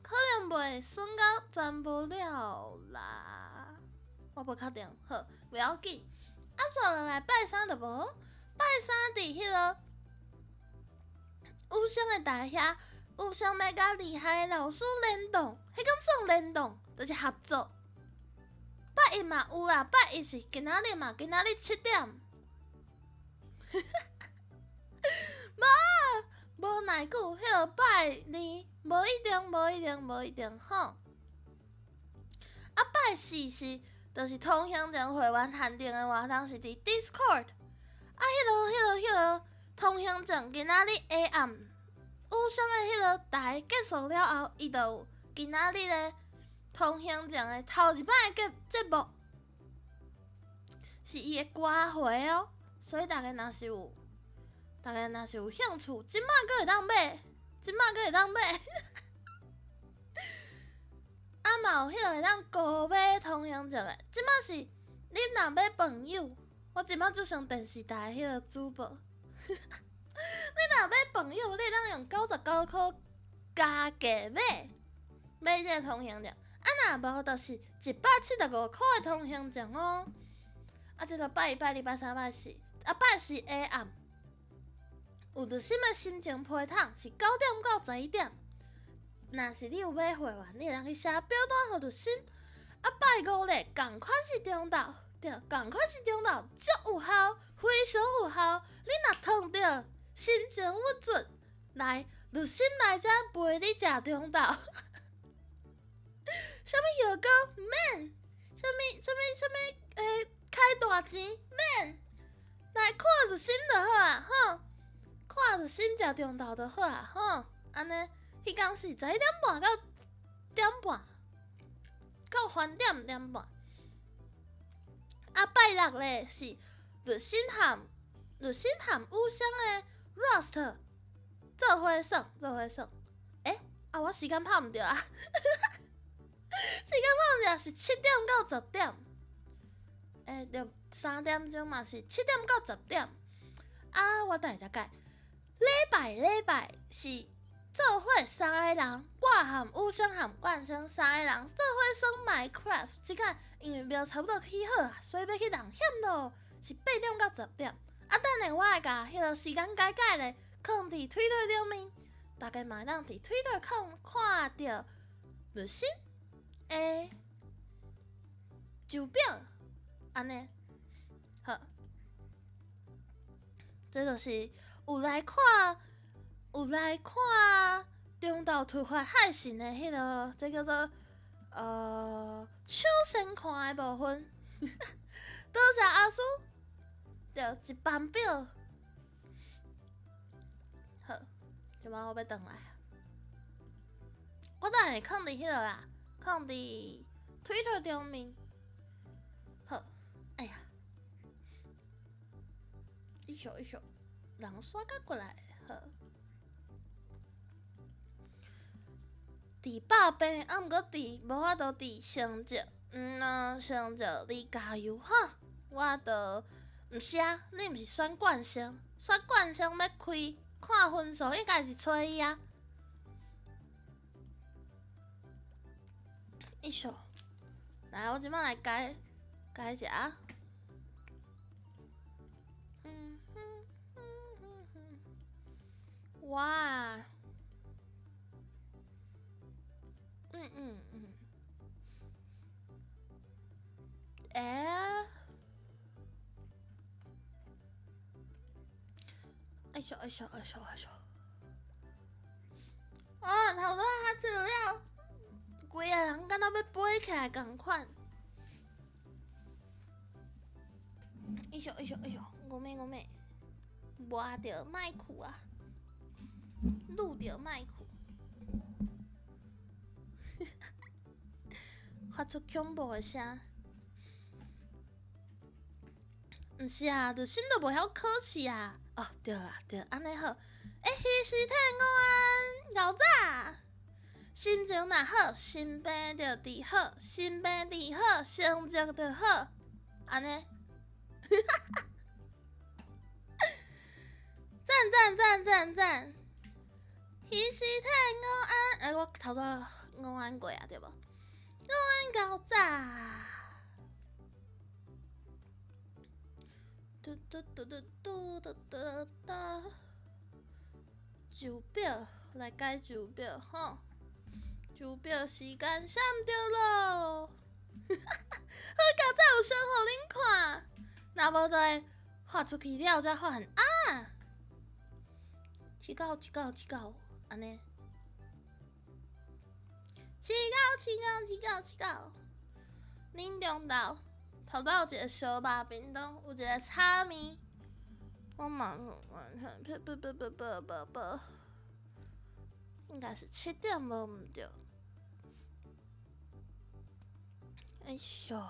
可能袂算到全部了啦。我无确定，好，袂要紧。啊，煞落来拜三就无，拜三伫迄个有声的台遐，有声要甲厉害的老师联动，迄敢算联动，就是合作。拜一嘛有啦，拜一是今仔日嘛，今仔日7点。无耐久，迄个拜二无一定吼。啊，拜四是就是通向前会员限定的活动是伫 Discord。啊，迄个通向前今仔日下暗，有声的迄个台结束了后，伊就有今仔日的通向前的头一摆的节目，是伊的歌会哦，所以大家若是有兴趣，即马阁会当买，啊嘛有迄个会当高买通向前的，即马是你若买朋友，我即马就上电视台迄个主播。你若买朋友，你当用99块加价买这个通向前，啊若无就是175块的通向前哦。啊，即个拜一、拜二、拜三、拜四，啊拜四下暗。有着什么心情批躺是9点到11点。若是你有买会员，你会当去写表单互着心。啊，拜五咧，共款是中昼，对，共款是中昼，足有效，非常有效。你若碰着心情不足，来就心来遮陪你食中昼。什么药膏免？什么开大钱免？来看就心就好啊，吼！看着心食中昼就好啊，吼！安尼，迄天是11点半到点半，到翻点半。啊，拜六咧是日新含有声的 Rust 做伙耍。啊，我时间拍毋着啊，时间拍毋着是7点到10点。就3点钟嘛是7点到10点。啊，我等下改。礼拜是做伙3个人，我含有声含冠生3个人做伙耍 Minecraft。即个因为庙差不多起好啊，所以要去人险咯。是8点到10点。啊，等下我会甲迄个时间改咧，放伫推特顶面，大家嘛会当伫推特看到日新的手表，安尼好。这就是有来看中昼突发海信的迄个，这叫做手先看的部分。多谢阿叔，着一班表。好，即摆我要转来。我等下放伫迄个啦，放伫 Twitter 顶面。好，哎呀，一宿，人刷甲过来，好。伫百病，啊，毋过无法度伫成绩，成绩你加油哈！我着毋是啊，你毋是选冠生要开看分数，应该是找伊啊。一宿，来，我即摆来改一下。哇，哎，哎咻哎咻哎咻哎咻，啊，头拄下笑了，规个人敢若要飞起来共款。哎咻哎咻哎咻，我妹，挖着麦克啊，录着麦克。发出恐怖的声。毋是啊，就心都无晓考试啊。哦，对啦，对，安尼好。迄时体午安，牛仔。心情若好，心病就治好；心病治好，成绩就好。安尼。赞！迄时体午安，我头拄午安过啊，对无？午安牛仔。手表来改手表吼，手表时间闪着咯。好佳哉有相互恁看，若无就会画出去了再发现啊！起狗，安尼。起狗，恁中昼。头拄有一个烧肉便当，有一个炒面。我嘛不，应该是7点无毋对。哎咻，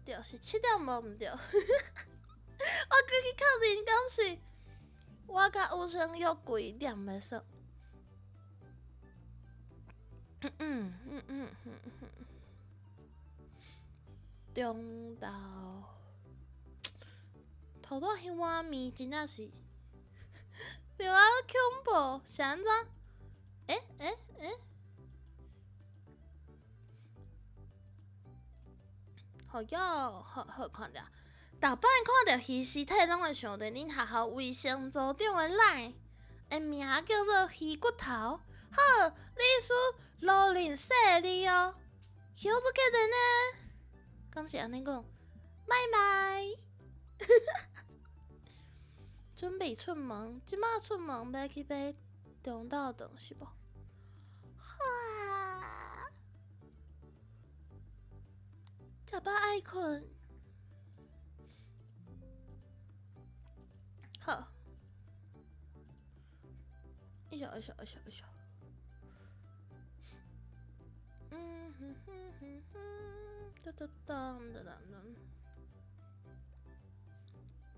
对，是7点无毋对。我过去确认讲是。我甲有生约几点袂算？中昼头拄迄碗面真正是，对啊，恐怖是安怎？好哟，好看着。逐摆看到鱼尸体，拢会想到恁学校卫生组长的奶，的名叫做鱼骨头。好，历史罗林说你哦，小子客人呢？敢是安尼讲？拜。准备出门，即马出门要去买中昼顿是无？哇！食饱爱困。好，一小，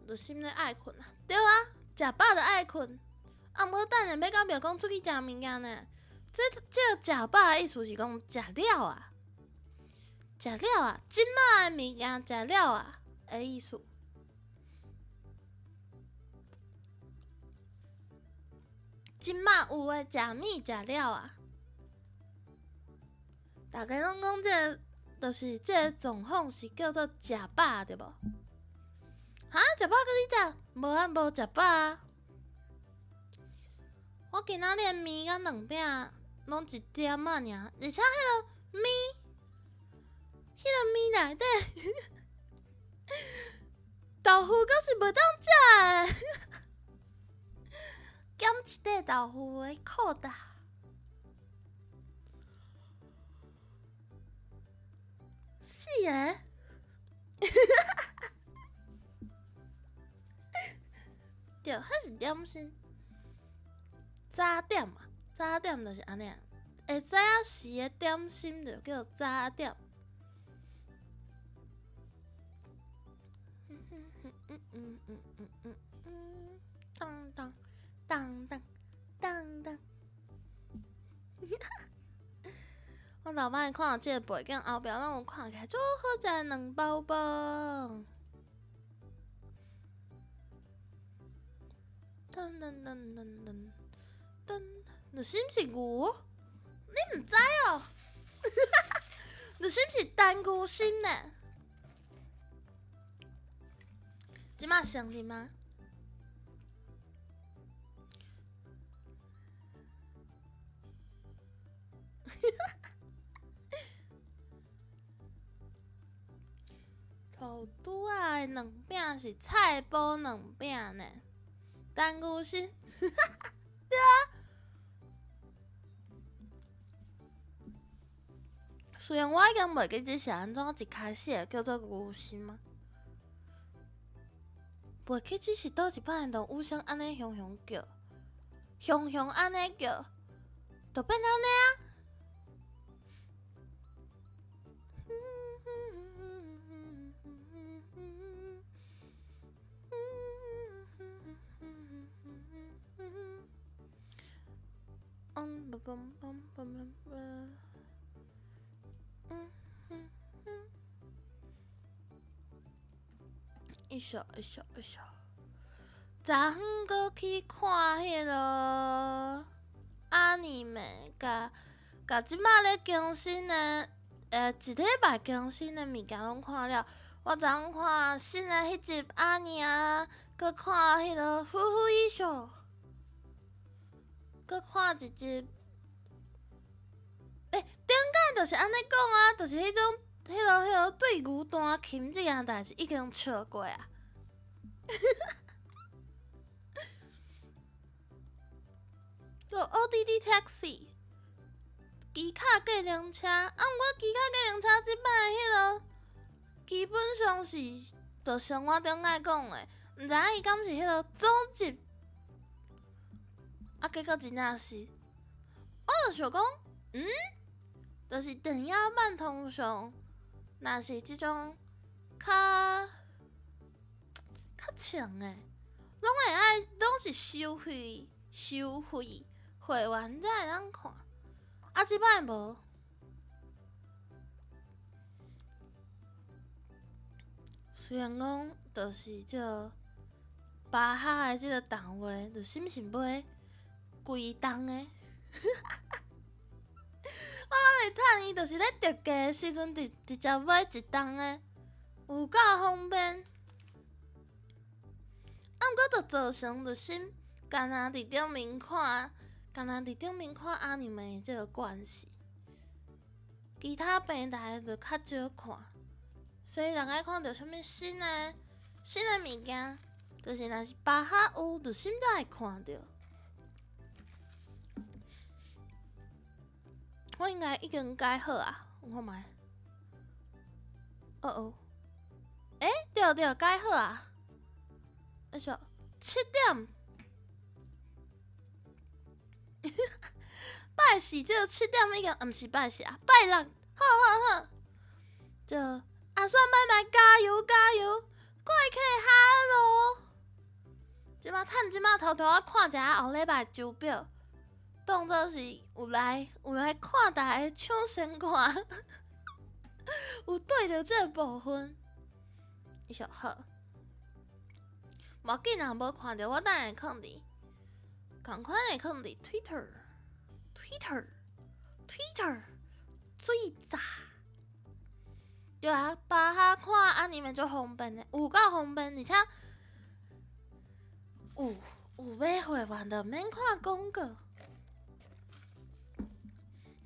就心里爱困啊，对啊，食饱就爱困。啊，毋过等下要到庙公出去食物件呢。这食饱的意思是讲食了啊，即马的物件食了啊的意思。即马有诶食物食了啊！大家拢讲就是这个状况是叫做食饱，对无？哈，食饱甲你食？无啊，无食饱啊！我今仔日面甲两饼拢1点仔尔，而且迄个面内底豆腐阁是袂当食诶。减一块豆腐的扣打，是诶，对，迄是点心，早点嘛，早点就是安尼啊，会知影时的点心就叫早点。当，我老摆看到这个背景后壁，拢有看起来足好食的两包饭。噔，就是毋是牛？你毋知哦？是不是单孤心呢？即马成哩吗？土拄仔的两饼是菜脯两饼呢，单孤心。对啊。虽然我已经袂记这是安怎一开始会叫做牛心吗？袂记这是倒一摆同有声安尼雄雄叫，雄雄安尼叫，就变安尼啊。一首。昨昏搁去看迄落阿尼美，甲即摆咧更新的，一礼拜更新的物件拢看了。我昨昏看新的迄集阿尼啊，搁看迄落夫妇艺术，搁看一集。顶间就是安尼讲啊，就是迄种迄落对牛弹琴这件代志已经笑过啊。个 ODD Taxi 机卡计程车，毋过机卡计程车即摆迄落基本上是着生活中爱讲的，毋知影伊敢是迄落总集，结果真正是，我就想讲，就是电影版通常，若是即种较强的，拢是收费会员才会当看，即摆无。虽然讲，就是这巴哈的这个动画，就心是买规档的。我拢会趁伊，就是咧特价的时阵，直接买一档的，有够方便。毋过就造成就心，干若伫顶面看阿尼美这个关系，其他平台就较少看。所以人爱看到啥物新的物件，就是若是巴哈有，就心才会看到。我应该已经改好啊，我看觅。对，改好啊。7点。拜四这7点已经，毋是拜四啊，拜六。好。就阿算拜，加油！过去哈喽。即马偷偷看一下后礼拜周表，当作是有来看台抢先看，有对着这个部分。伊说好，无要紧啊，无看到我等下会放伫，共款会放伫 Twitter 最早。对啊，巴哈看阿尼们就方便的，有够方便，而且有买会员就免看广告，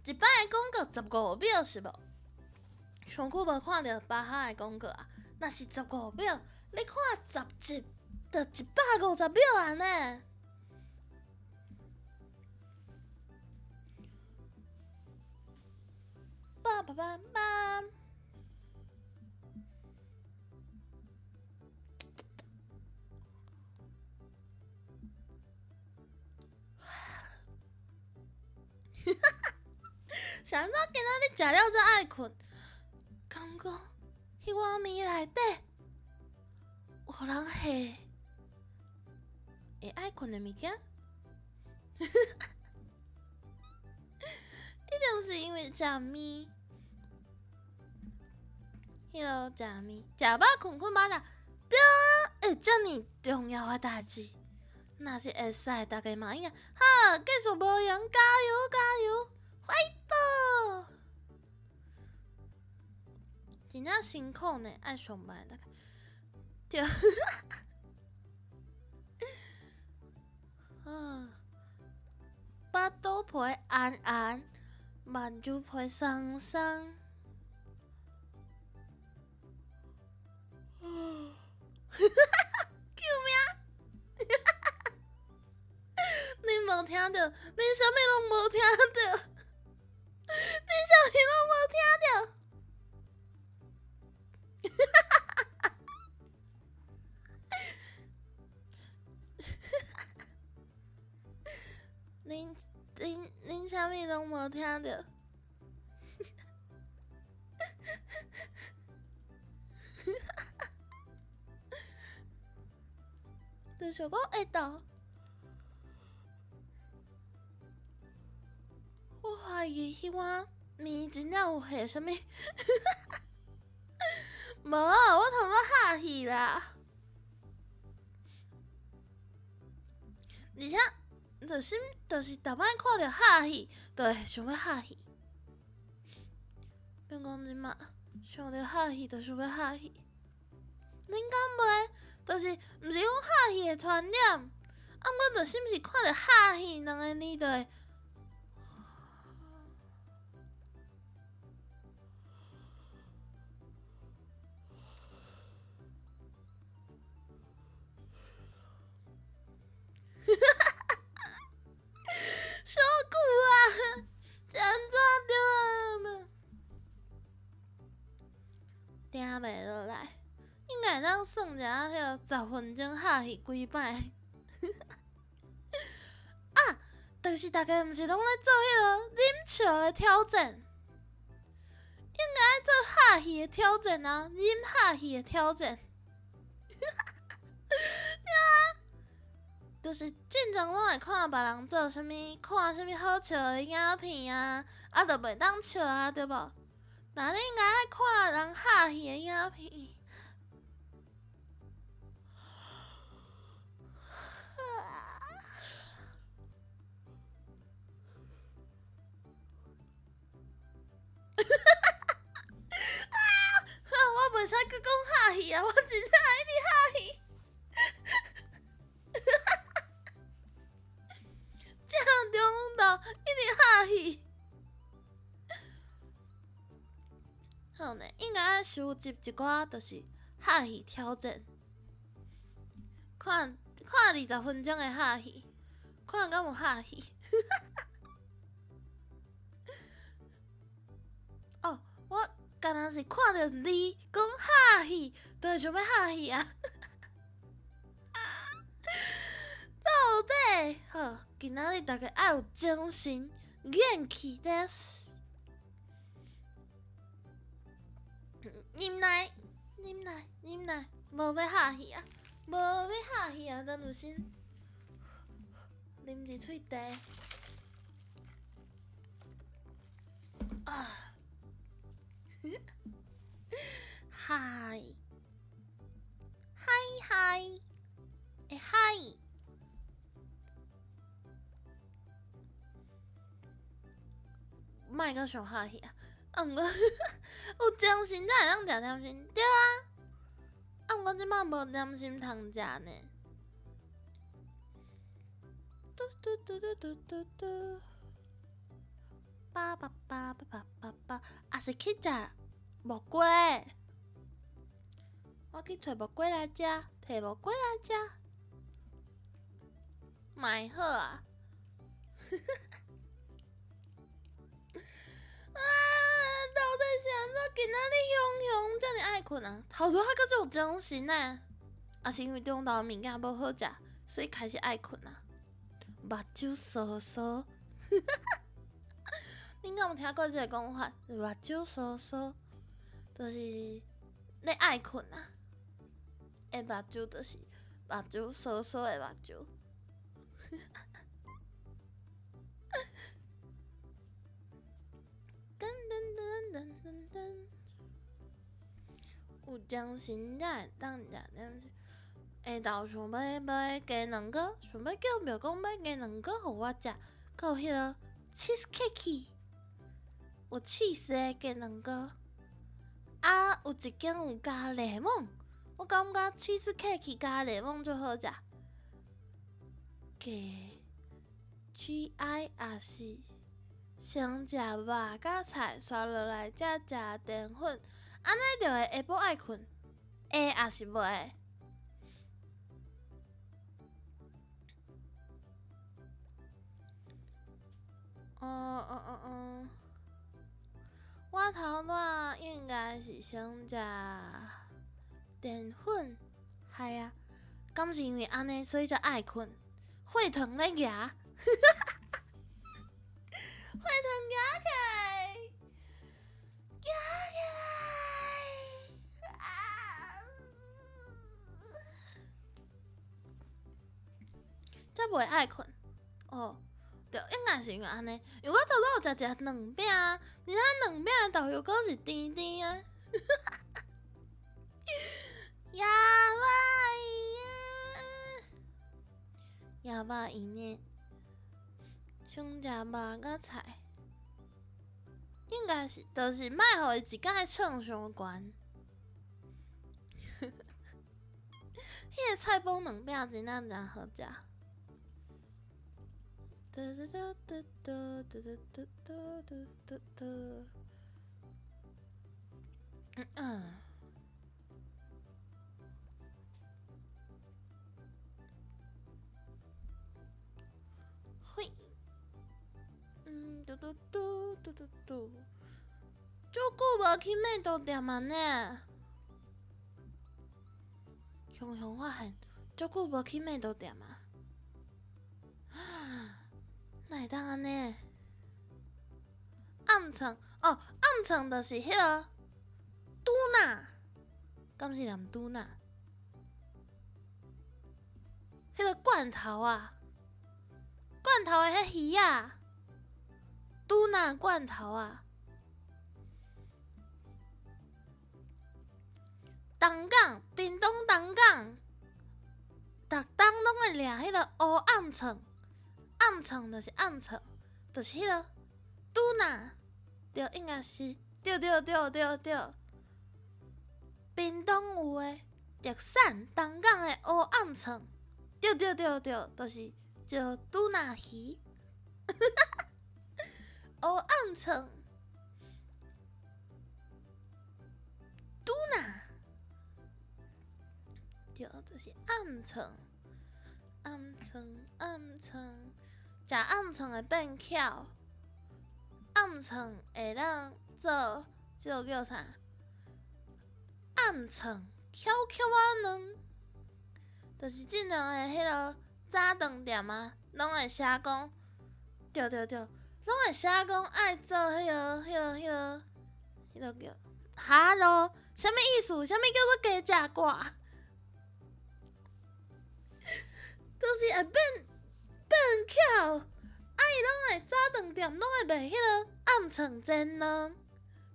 一摆的广告15秒是无？上久无看到巴哈的广告啊！若是15秒，你看10集，就150秒啊呢！想到今仔日食了才爱困，感觉迄碗面内底有人下会爱困的物件，一定是因为食面。迄落食面，食饱困饱啦，对啊，遮尔重要的代志，若是会使，大家嘛应该哈继续无闲，加油！快到！真正辛苦呢，爱上班大概。对，啊，巴肚皮暗暗，眼珠皮酸酸。救命！你无听到？你啥物拢无听到？你啥物拢无听到？恁啥物拢无听到？就是我会到，我怀疑迄碗面真正有下啥物？无，我同我下戏啦。而且，就是逐摆看到下戏，就会想要下戏。变讲即马想到下戏，就想要下戏。恁敢袂？就是毋是讲下戏的传染，啊，毋过就是毋是看到下戏两个字就会。小久啊，真怎着啊？听袂落来，应该会当算一下，迄个10分钟下戏几摆。啊，就是大家毋是拢咧做迄个啉笑的挑战，应该爱做下戏的挑战啊，啉下戏的挑战。就是正常拢会看别人做啥物，看啥物好笑的影片啊，啊，就袂当笑啊，对无？那你应该爱看人下戏的影片。我袂使去讲下戏啊，我真正爱你下戏。正中道一直下戏。好呢，应该爱收集一寡，就是下戏挑战，看20分钟的下戏，看敢有下戏。哦，我敢若是看到你讲下戏，就会想要下戏啊。到底好，今仔日大家爱有精神，元气です。饮奶，无要下戏啊，无要下戏啊，等有先啉一喙茶。啊，嗨，嗨，莫阁想下戏啊！啊，毋过有点心才会当食点心，对啊。啊，毋过即摆无点心通食呢。嘟嘟嘟嘟嘟嘟嘟，叭叭叭叭叭叭叭，啊是去食木瓜。我去找木瓜来食，摕木瓜来食，买好啊！啊，到底是安怎今仔日雄遮尔爱困啊？头拄还阁足有精神呢，啊是因为中昼物件无好食，所以开始爱困啊？目睭酥酥，恁敢有听过即个讲法？目睭酥酥，就是咧爱困啊。目睭就是目睭酥酥的目睭。有精神才会当食点心。下昼想要买鸡卵糕，想要叫庙公买鸡卵糕互我食，还有迄个 cheesecake， 有 cheese 的鸡卵糕，啊，有一间有加柠檬，我感觉cheesecake加柠檬最好食。GI 也是先食肉甲菜，刷落来才食淀粉，安尼就会下晡爱困。会也是袂？我头仔应该是先食淀粉，系啊，敢是因为安尼所以才爱困？血糖咧压，血糖压起来，压起来，才袂爱困。哦。对，应该是因为安尼，因为我头拄有食一两饼，而且两饼的豆油果是甜甜的，やばい呀！やばい呢，想食肉甲菜，应该是，就是莫互伊一摆称伤悬。迄个菜包两饼真正真好食。嘿，足久无去麦豆店啊呢。雄发现足久无去麦豆店啊。哪会当安尼？暗藏哦，暗藏就是迄个嘟娜，敢是念嘟娜？迄个罐头啊，罐头的迄鱼啊，嘟娜罐头啊。东港，屏东东港，逐冬拢会掠迄个乌暗藏。暗藏就是暗藏，就是迄个嘟娜，对，应该是，对，屏东有诶特产，东港诶乌暗藏，对，就是叫嘟娜鱼，乌暗藏，嘟娜，对，就是暗藏，食暗藏会变巧，暗藏会当做即个叫啥？暗藏巧仔卵，就是即两个迄个早顿店啊，拢会写讲，对，拢会写讲爱做迄个叫哈喽，啥物意思？啥物叫做加食挂？就是会变巧，啊伊拢会早顿店拢会卖迄个暗藏煎卵，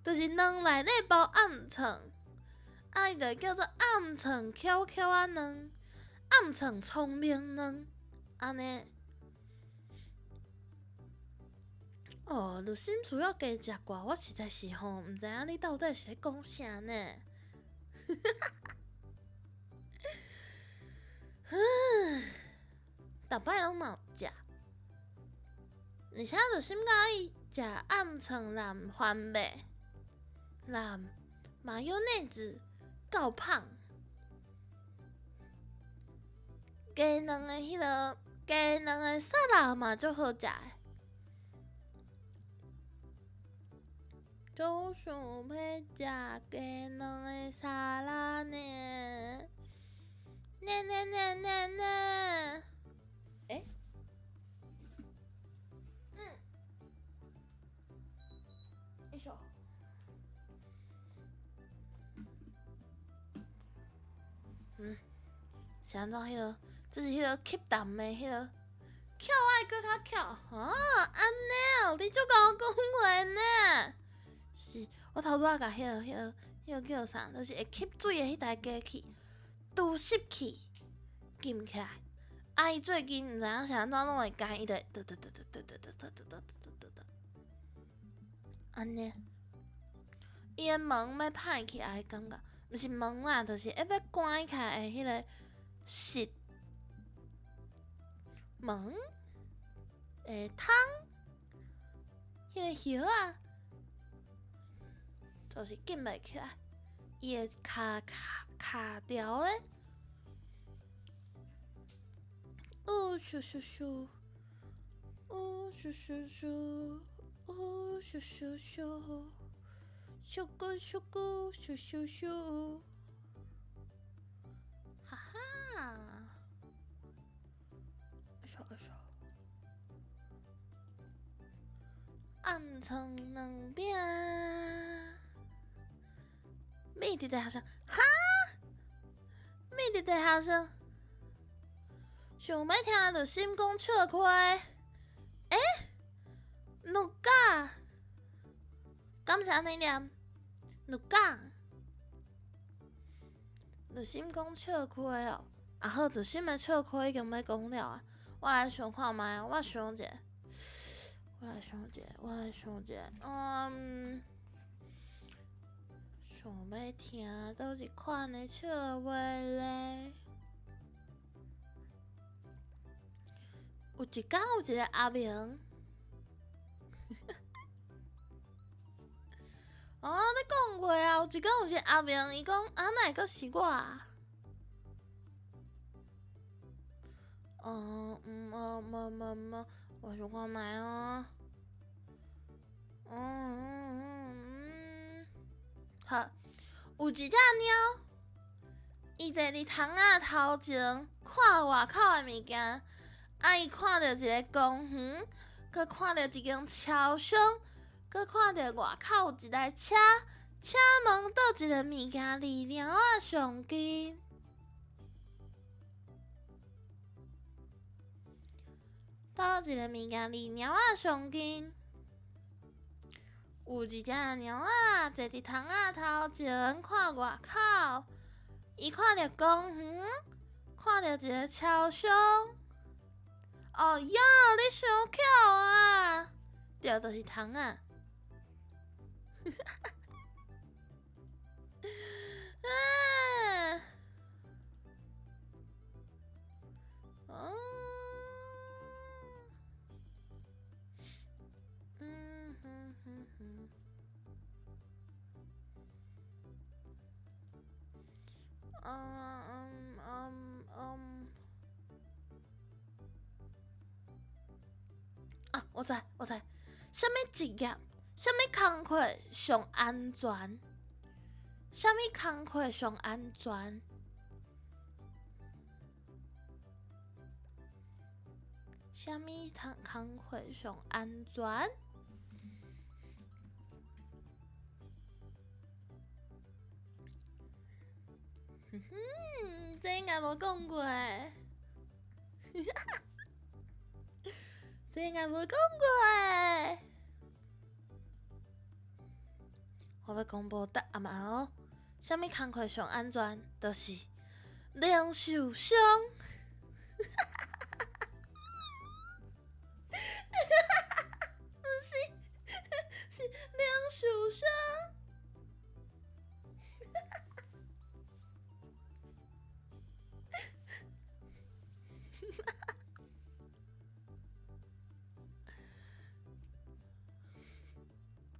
就是卵内底包暗藏，啊伊就叫做暗藏巧仔卵，暗藏聪明卵，安尼。哦，就心需要加食挂，我实在是吼毋知影你到底是咧讲啥呢？逐摆拢嘛有食，而且就心介意食暗藏蓝番麦、蓝马油内子够胖，鸡卵的迄个鸡卵的沙拉嘛足好食的，就想要食鸡卵的沙拉呢。呢。一首。是安怎迄个？这是迄个吸淡的迄个，巧爱搁较巧啊！安尼哦，你足甲我讲话呢。是我头拄仔甲迄个叫啥？就是会吸水的迄台机器，除湿器禁起来。啊，伊最近毋知影是安怎拢会干，伊就安尼。伊伊个门要歹起来的感觉，毋是门啦，就是要关起来的迄个室门诶窗，迄个叶啊，就是紧袂起来，伊会卡条咧。呜咻咻咻，呜咻咻咻，呜咻咻咻，咻咕咻咕咻咻咻，哈哈！咻咻，暗藏两柄，秘伫地下室，哈！秘伫地下室。想要听着心公笑开，两甲，敢是安尼念？两甲，着心公笑开哦。啊好，着心的笑开已经要讲了啊。我来想看觅，我想者，想要听倒一款的笑话咧。有一天有一个阿明，你讲过啊，有一天有一个阿明，伊讲哪会阁是我啊？我想看觅哦。好，有一只猫，伊坐伫窗仔头前，看外口的物件。伊看到一个公园，佮看到一间超商，佮看到外口有一台车，车门倒一个物件离猫仔上近。倒一个物件离猫仔上近？有一只猫仔坐伫窗仔头前看外口，伊看到公园，看到一个超商。哦哟，你伤巧啊！对，就是窗啊。我知，什么职业、什么工课上安全？什么工课上安全？什么工课上安全？这应该无讲过。这应该无讲过诶！我要公布答案嘛哦。什么工课上安全？就是零受伤。不是，是零受伤。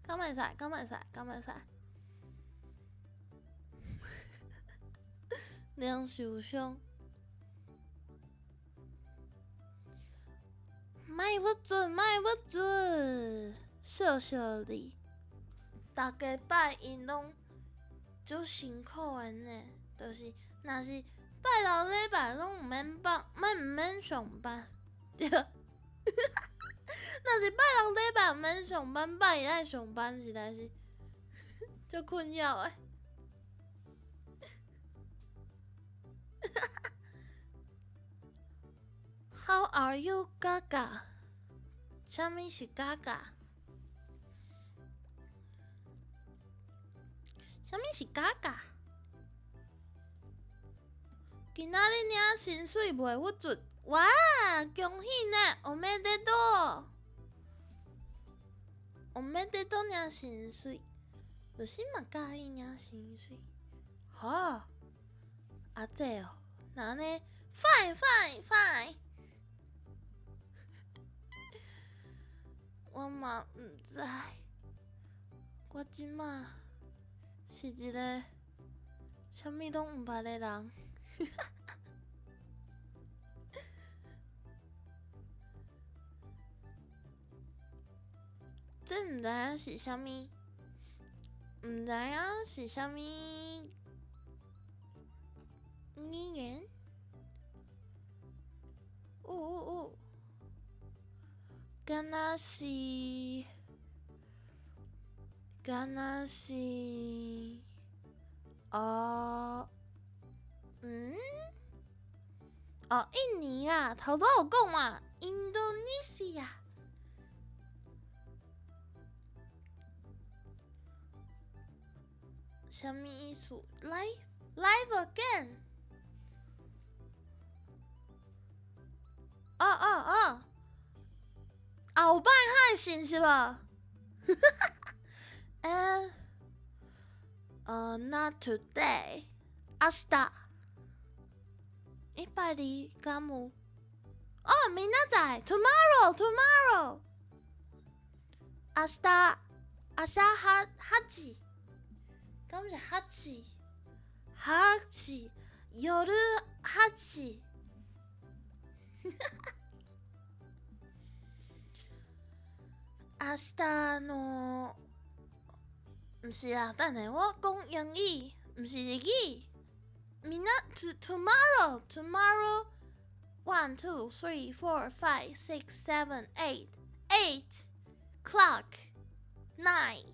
敢袂使，零受伤，莫不准，小你，大家拜因拢足辛苦的呢，就是若是拜六礼拜拢毋免上班，对。若是拜六礼拜毋免上班，拜一爱上班，实在是足困扰诶。How are you, Gaga？ 啥物是 Gaga？ 啥物是 Gaga？ 今仔日领薪水袂郁准，哇！恭喜呢！おめでとう！おめでとう领薪水，就是嘛介意领薪水。好，啊这哦，那安尼 fine，我嘛毋知，我即马是一个啥物拢毋捌的人。真毋知影是啥物，毋知影是啥物语言。敢若是印尼啊，头拄有讲嘛，Indonesia。啥物意思 ？Live again。后摆海信是无？Not today， 明日。拜二敢有？明仔载 ，tomorrow。明日8時。敢是8時？8時，夜8時。明日の，毋是啊，等下我讲英语，毋是日語。明仔 tomorrow。1, 2, 3, 4, 5, 6, 7, 8. 8 o'clock. 9.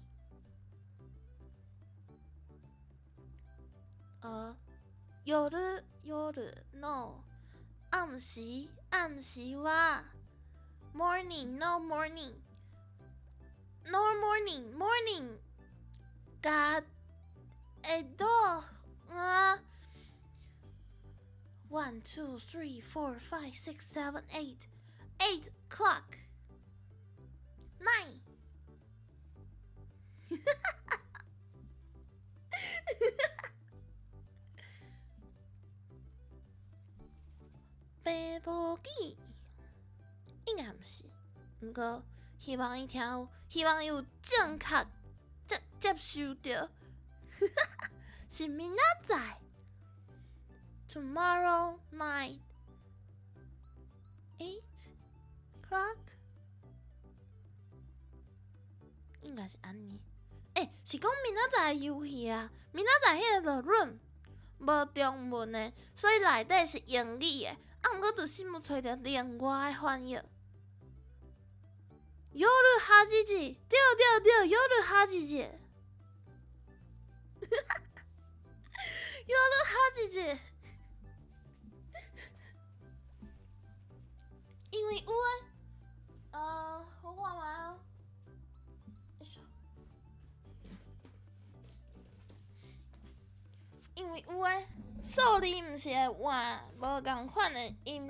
夜 no. 暗時は morning no morning. No morning. 甲1, 2, 3, 4, 5, 6, 7, 8. 8 o'clock. 9. 白无记，应该毋是，毋过希望伊有正确接收到，是明仔载。Tomorrow night, 8 o'clock， 应该是安尼。是讲明仔载游戏啊，明仔载迄个就润无中文的，所以内底是英语的。毋过就是要找着另外的翻译。夜8時，对，夜8時。夜8時。因为有诶，我看卖哦。因为有诶，数字毋是会换无共款的音，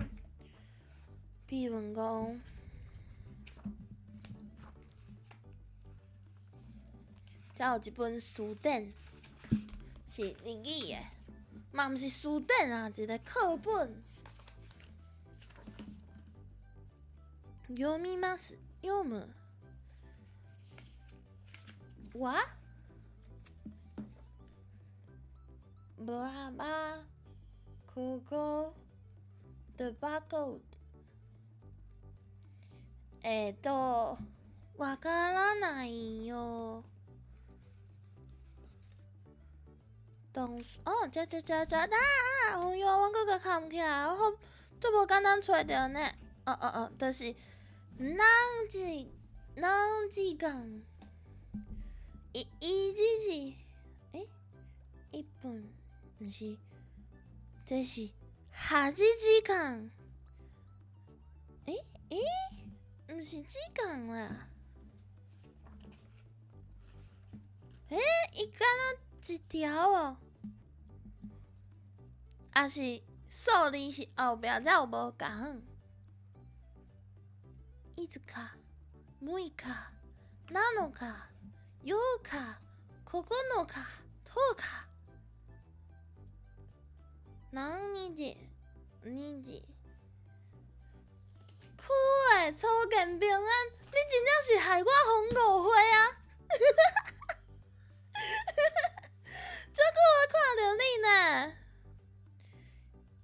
比如讲，遮有一本词典是日语的，嘛毋是词典啊，一个课本。読みます。読む。はババ国語的バコわからないよ。哦哟，我搁个看不起来，我都无简单找着呢。就是何時間1時1分毋是，这是8時間毋是時間啦。伊敢若一条哦，还是数字是后壁才有无共？いつか、6日、7日、8日、9日、10日。何日？酷诶，初见平安，你真正是害我疯误会啊！这久我看到你呢。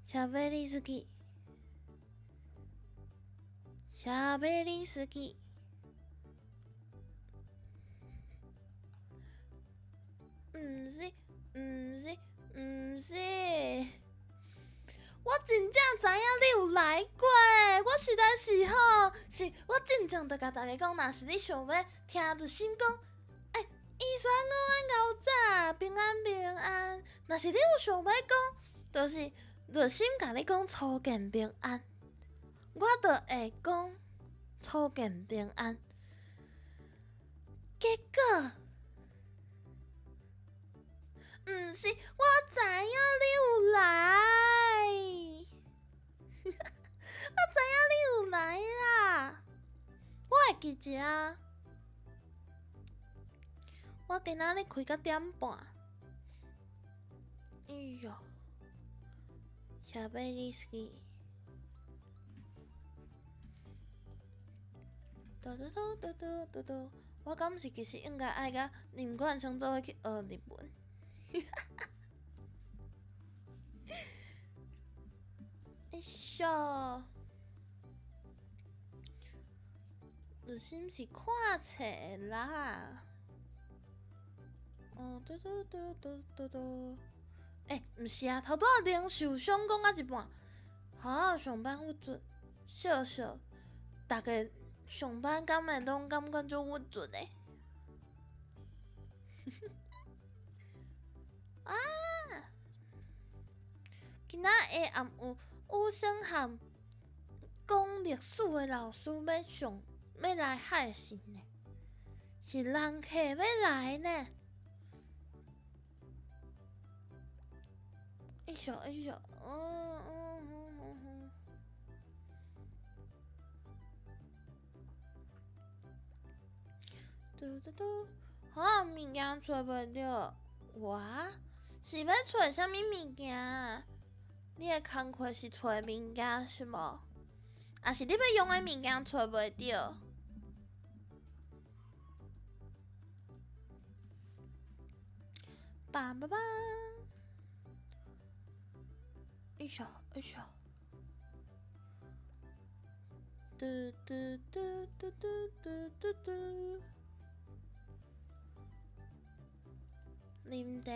喋りすぎ。喋りすぎ。毋是，我真正知影你有来过，我实在是我真正着甲大家讲，若是你想要听着心讲，伊选午安牛早，平安平安。若是你有想要讲，着心甲你讲初见平安，我着会讲初见平安。结果，毋是，我知影你有来，我知影你有来啦，我会记者啊。我今仔日开到点半，哎哟，喋りすぎ。我敢是其实应该爱甲林冠雄做伙去学日文。哎哟，你是毋是看册啦？哦，毋是啊，头拄仔零受伤讲到一半，啊，上班郁准，笑，大家上班敢会拢感觉足郁准诶。啊！今仔下暗有武生和讲历史诶老师要来海信呢，是人客要来呢。哎呦，啊，物件找袂着，我是要找啥物物件？你的工课是找物件是无？还是你要用的物件找袂着？爸，哎呦，啉茶。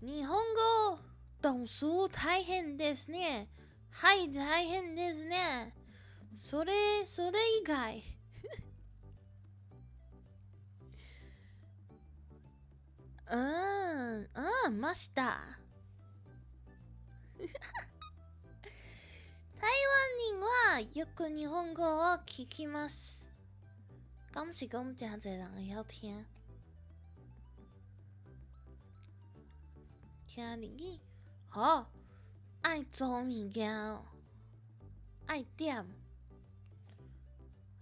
日本語動数大変ですね。はい、大変ですね。それ以外。ました。台湾人はよく日本語を聞きます。敢是讲真侪人会晓听？听日语，好，爱做物件哦，爱点，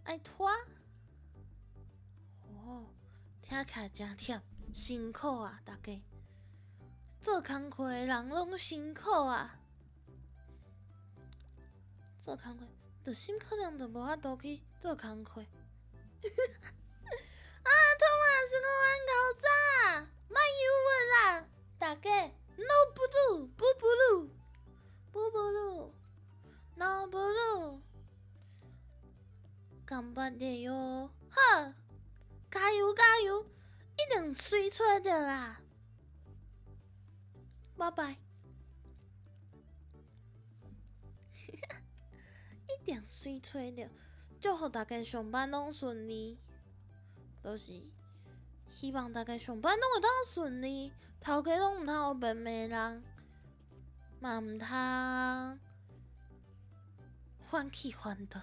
爱拖。哦，听起来真忝，辛苦啊！大家做工课的人拢辛苦啊！做工课，就心可能就无法度去做工课。啊，托马斯午安狗仔，卖油问啦！大家 ，no blue， 不 blue，no blue，頑張ってよ，好，加油，一定水出来的啦！拜拜。一定水出着，祝福大家上班拢顺利。就是希望大家上班拢会当顺利，头家拢毋通有白骂人，嘛毋通翻气翻倒。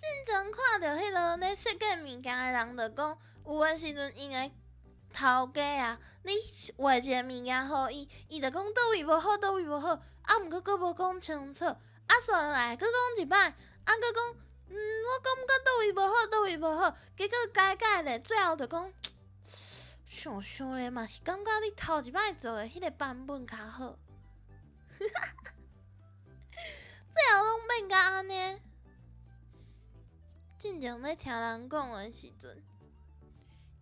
正常看到迄落咧设计物件的人，就讲有诶时阵因会头家啊，你画一个物件互伊，伊就讲倒位无好，倒位无好，啊，毋过佫无讲清楚，啊，煞落来佫讲一摆，啊，佫讲，我感觉倒位无好，倒位无好，结果改咧，最后就讲，想咧嘛是感觉你头一摆做的迄个版本较好，最后拢变甲安尼。进前咧听人讲的时阵，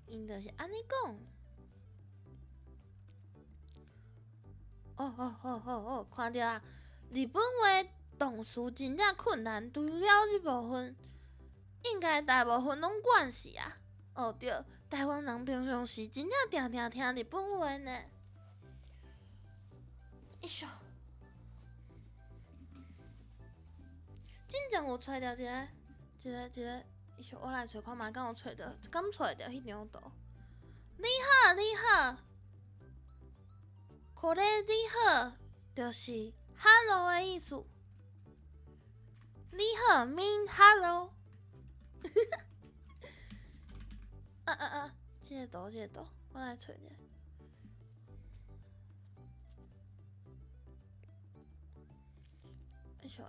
因就是安尼讲。哦，看到啊，日本话动词真正困难，除了即部分，应该大部分拢惯势啊。哦对，台湾人平常时真正定听日本话呢。一宿，真正有找着一个，一宿我来找看觅，敢有找着，敢找着迄张图。你好。これ你好，就是 hello 的意思。你好 mean hello 这个图，我来找一下。一首，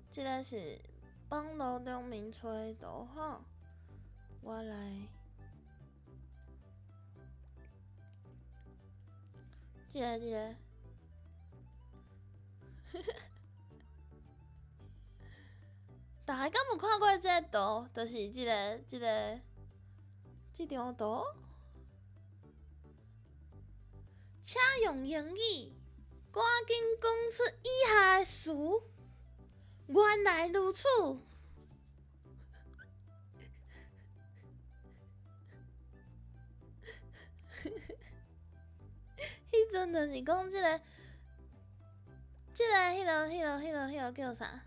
这个是网络中面找的图吼，我来。这个，大家敢有看过这个图？就是这张图，请用英语赶紧讲出以下的词。原来如此。迄阵就是讲迄个，迄个叫啥？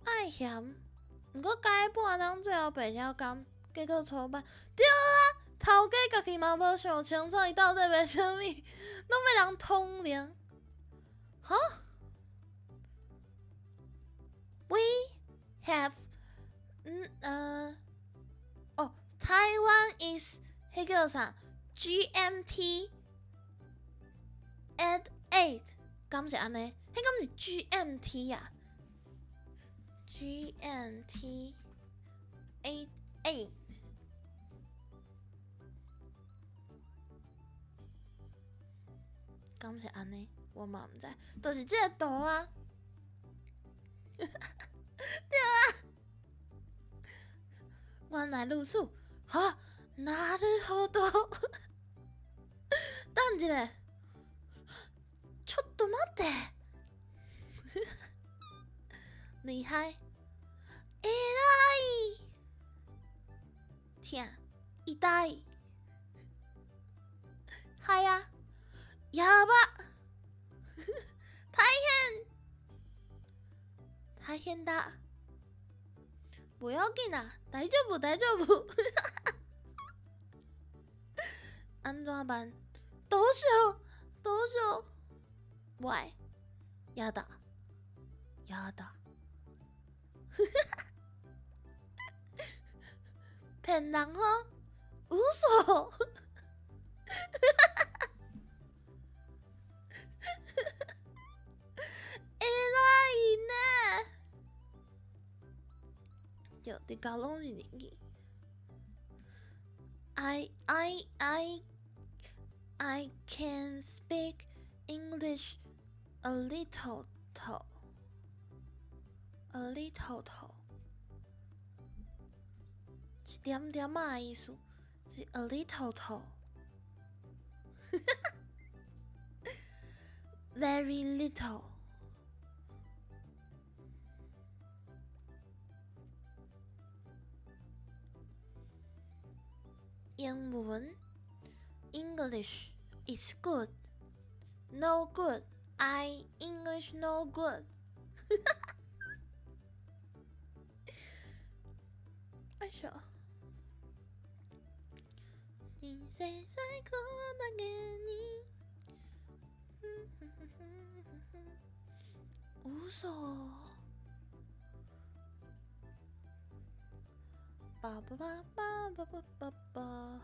爱嫌，毋过改半当最后白了工，结果初版对啊！头家家己嘛无想清楚，伊到底要啥物，拢要人通灵。哈 ？We have，Taiwan is 迄叫啥？ GMT at 8，敢是安尼？迄敢是 GMT 啊 ？GMT 8，敢是安尼？我嘛毋知，就是这个图啊。对啊，原来如此，哈，なるほど。等一下，ちょっと待って。厉害，偉い，痛，痛い。はい呀，やば，大変だ。不要紧啦，大丈夫。安怎办？どうしよう。Why？ やだ。骗人哦，嘘。偉いね。就伫搞拢是日语。I can speak English a little. 一点点仔的意思，是 a little. Very little. 英文 English is good. No good. English no good. よいしょ。人生最高だけに。嘘。叭叭叭叭叭叭叭叭。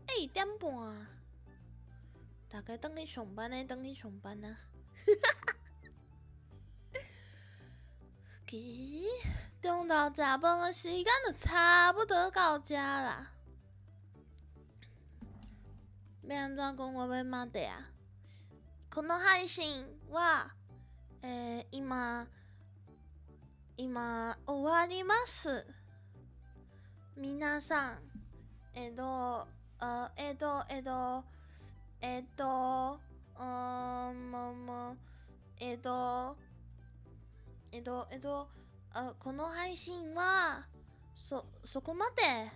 1点半，大家等去上班呢，等去上班啊！其实中昼食饭的时间就差不多到遮啦。要安怎讲？我要马地啊？この配信は今終わります。皆さん、この配信はそこまで、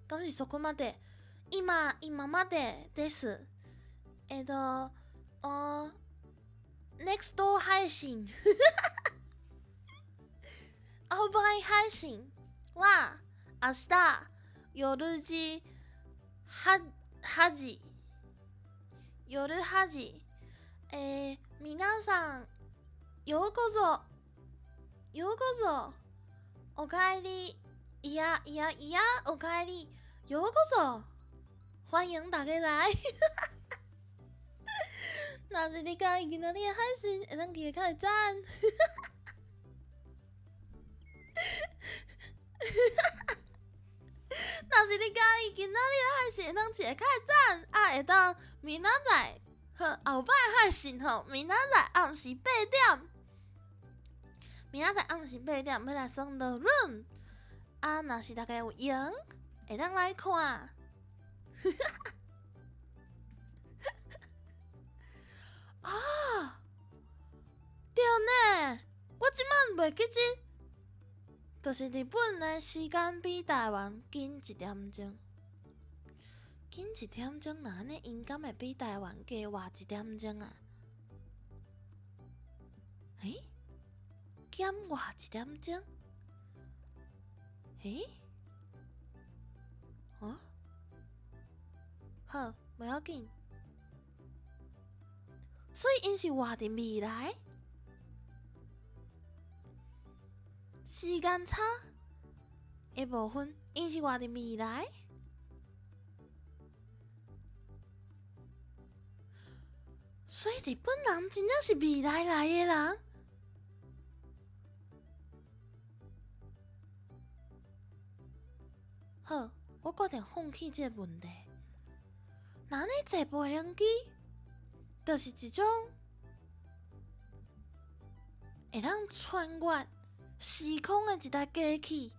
刚是そこまで、今までです。next 配信青バイ配信は明日夜8時夜8時皆さんようこそおかえりいやおかえりようこそ欢迎大家来若是你介意今仔日的配信，会当记得开个赞。若是你介意今仔日的配信，会当记得开个赞，会当明仔载后摆配信明仔载暗时8点，明仔载暗时8点要来上讨论。若是大家有闲，会当来看。啊，对呢，我即摆袂记得，就是日本的时间比台湾近1点钟，近1点钟，那安尼因敢会比台湾加活1点钟啊？减活1点钟？好，袂要紧。所以因是活伫未来，时间差的部分，因是活伫未来，所以日本人真正是未来来的人。好，我决定放弃这个问题。那你坐飞行机？就是一种会当穿越时空的一台机器。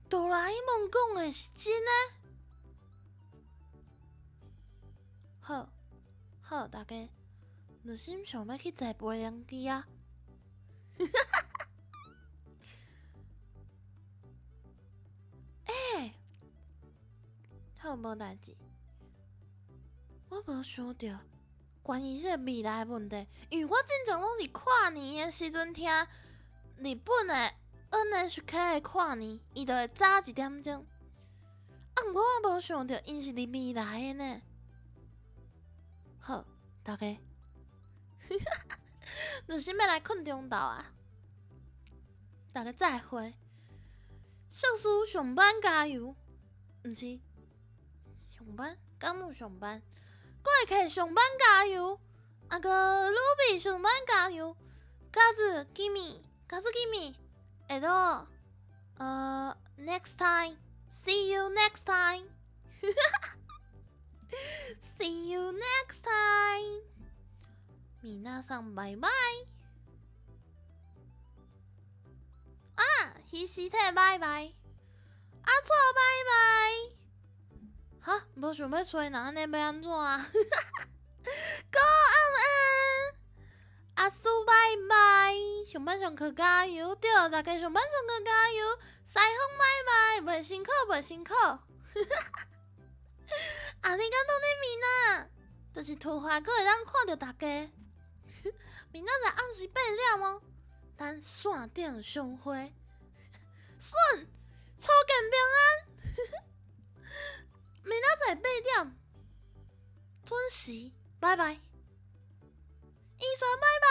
哆啦 A 梦讲的是真的。好，大家，你心想要去坐飞行机啊？好，无代志。我无想到。关于这个未来的问题，因为我正常拢是跨年的时阵听日本的 NHK 的跨年，伊就会早1点钟。毋过我无想到因是伫未来的呢。好，大家，就是要来困中昼啊！大家再会。上司上班加油，毋是上班，敢有上班？怪客上班加油，个鲁比上班加油，嘎子 gimme， 下落next time，see you next time，see you next time，皆さんバイバイ。希特拜拜，阿错拜拜。哈，无想要吹，那安尼要安怎啊？早安，阿苏拜拜，上班上课加油！对，大家上班上课加油！西风拜拜，袂辛苦，袂辛苦。啊，你敢当咧面啊？就是图画阁会当看到大家。明仔载暗时8点哦，咱线顶相会。顺，初见平安。明仔载8点，准时，拜拜。伊说拜拜，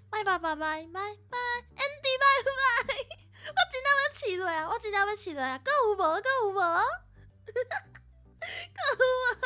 拜拜拜拜拜拜 ，Andy 拜拜，真正要起落啊！我真正要起落啊！搁有无？搁有无？搁有无？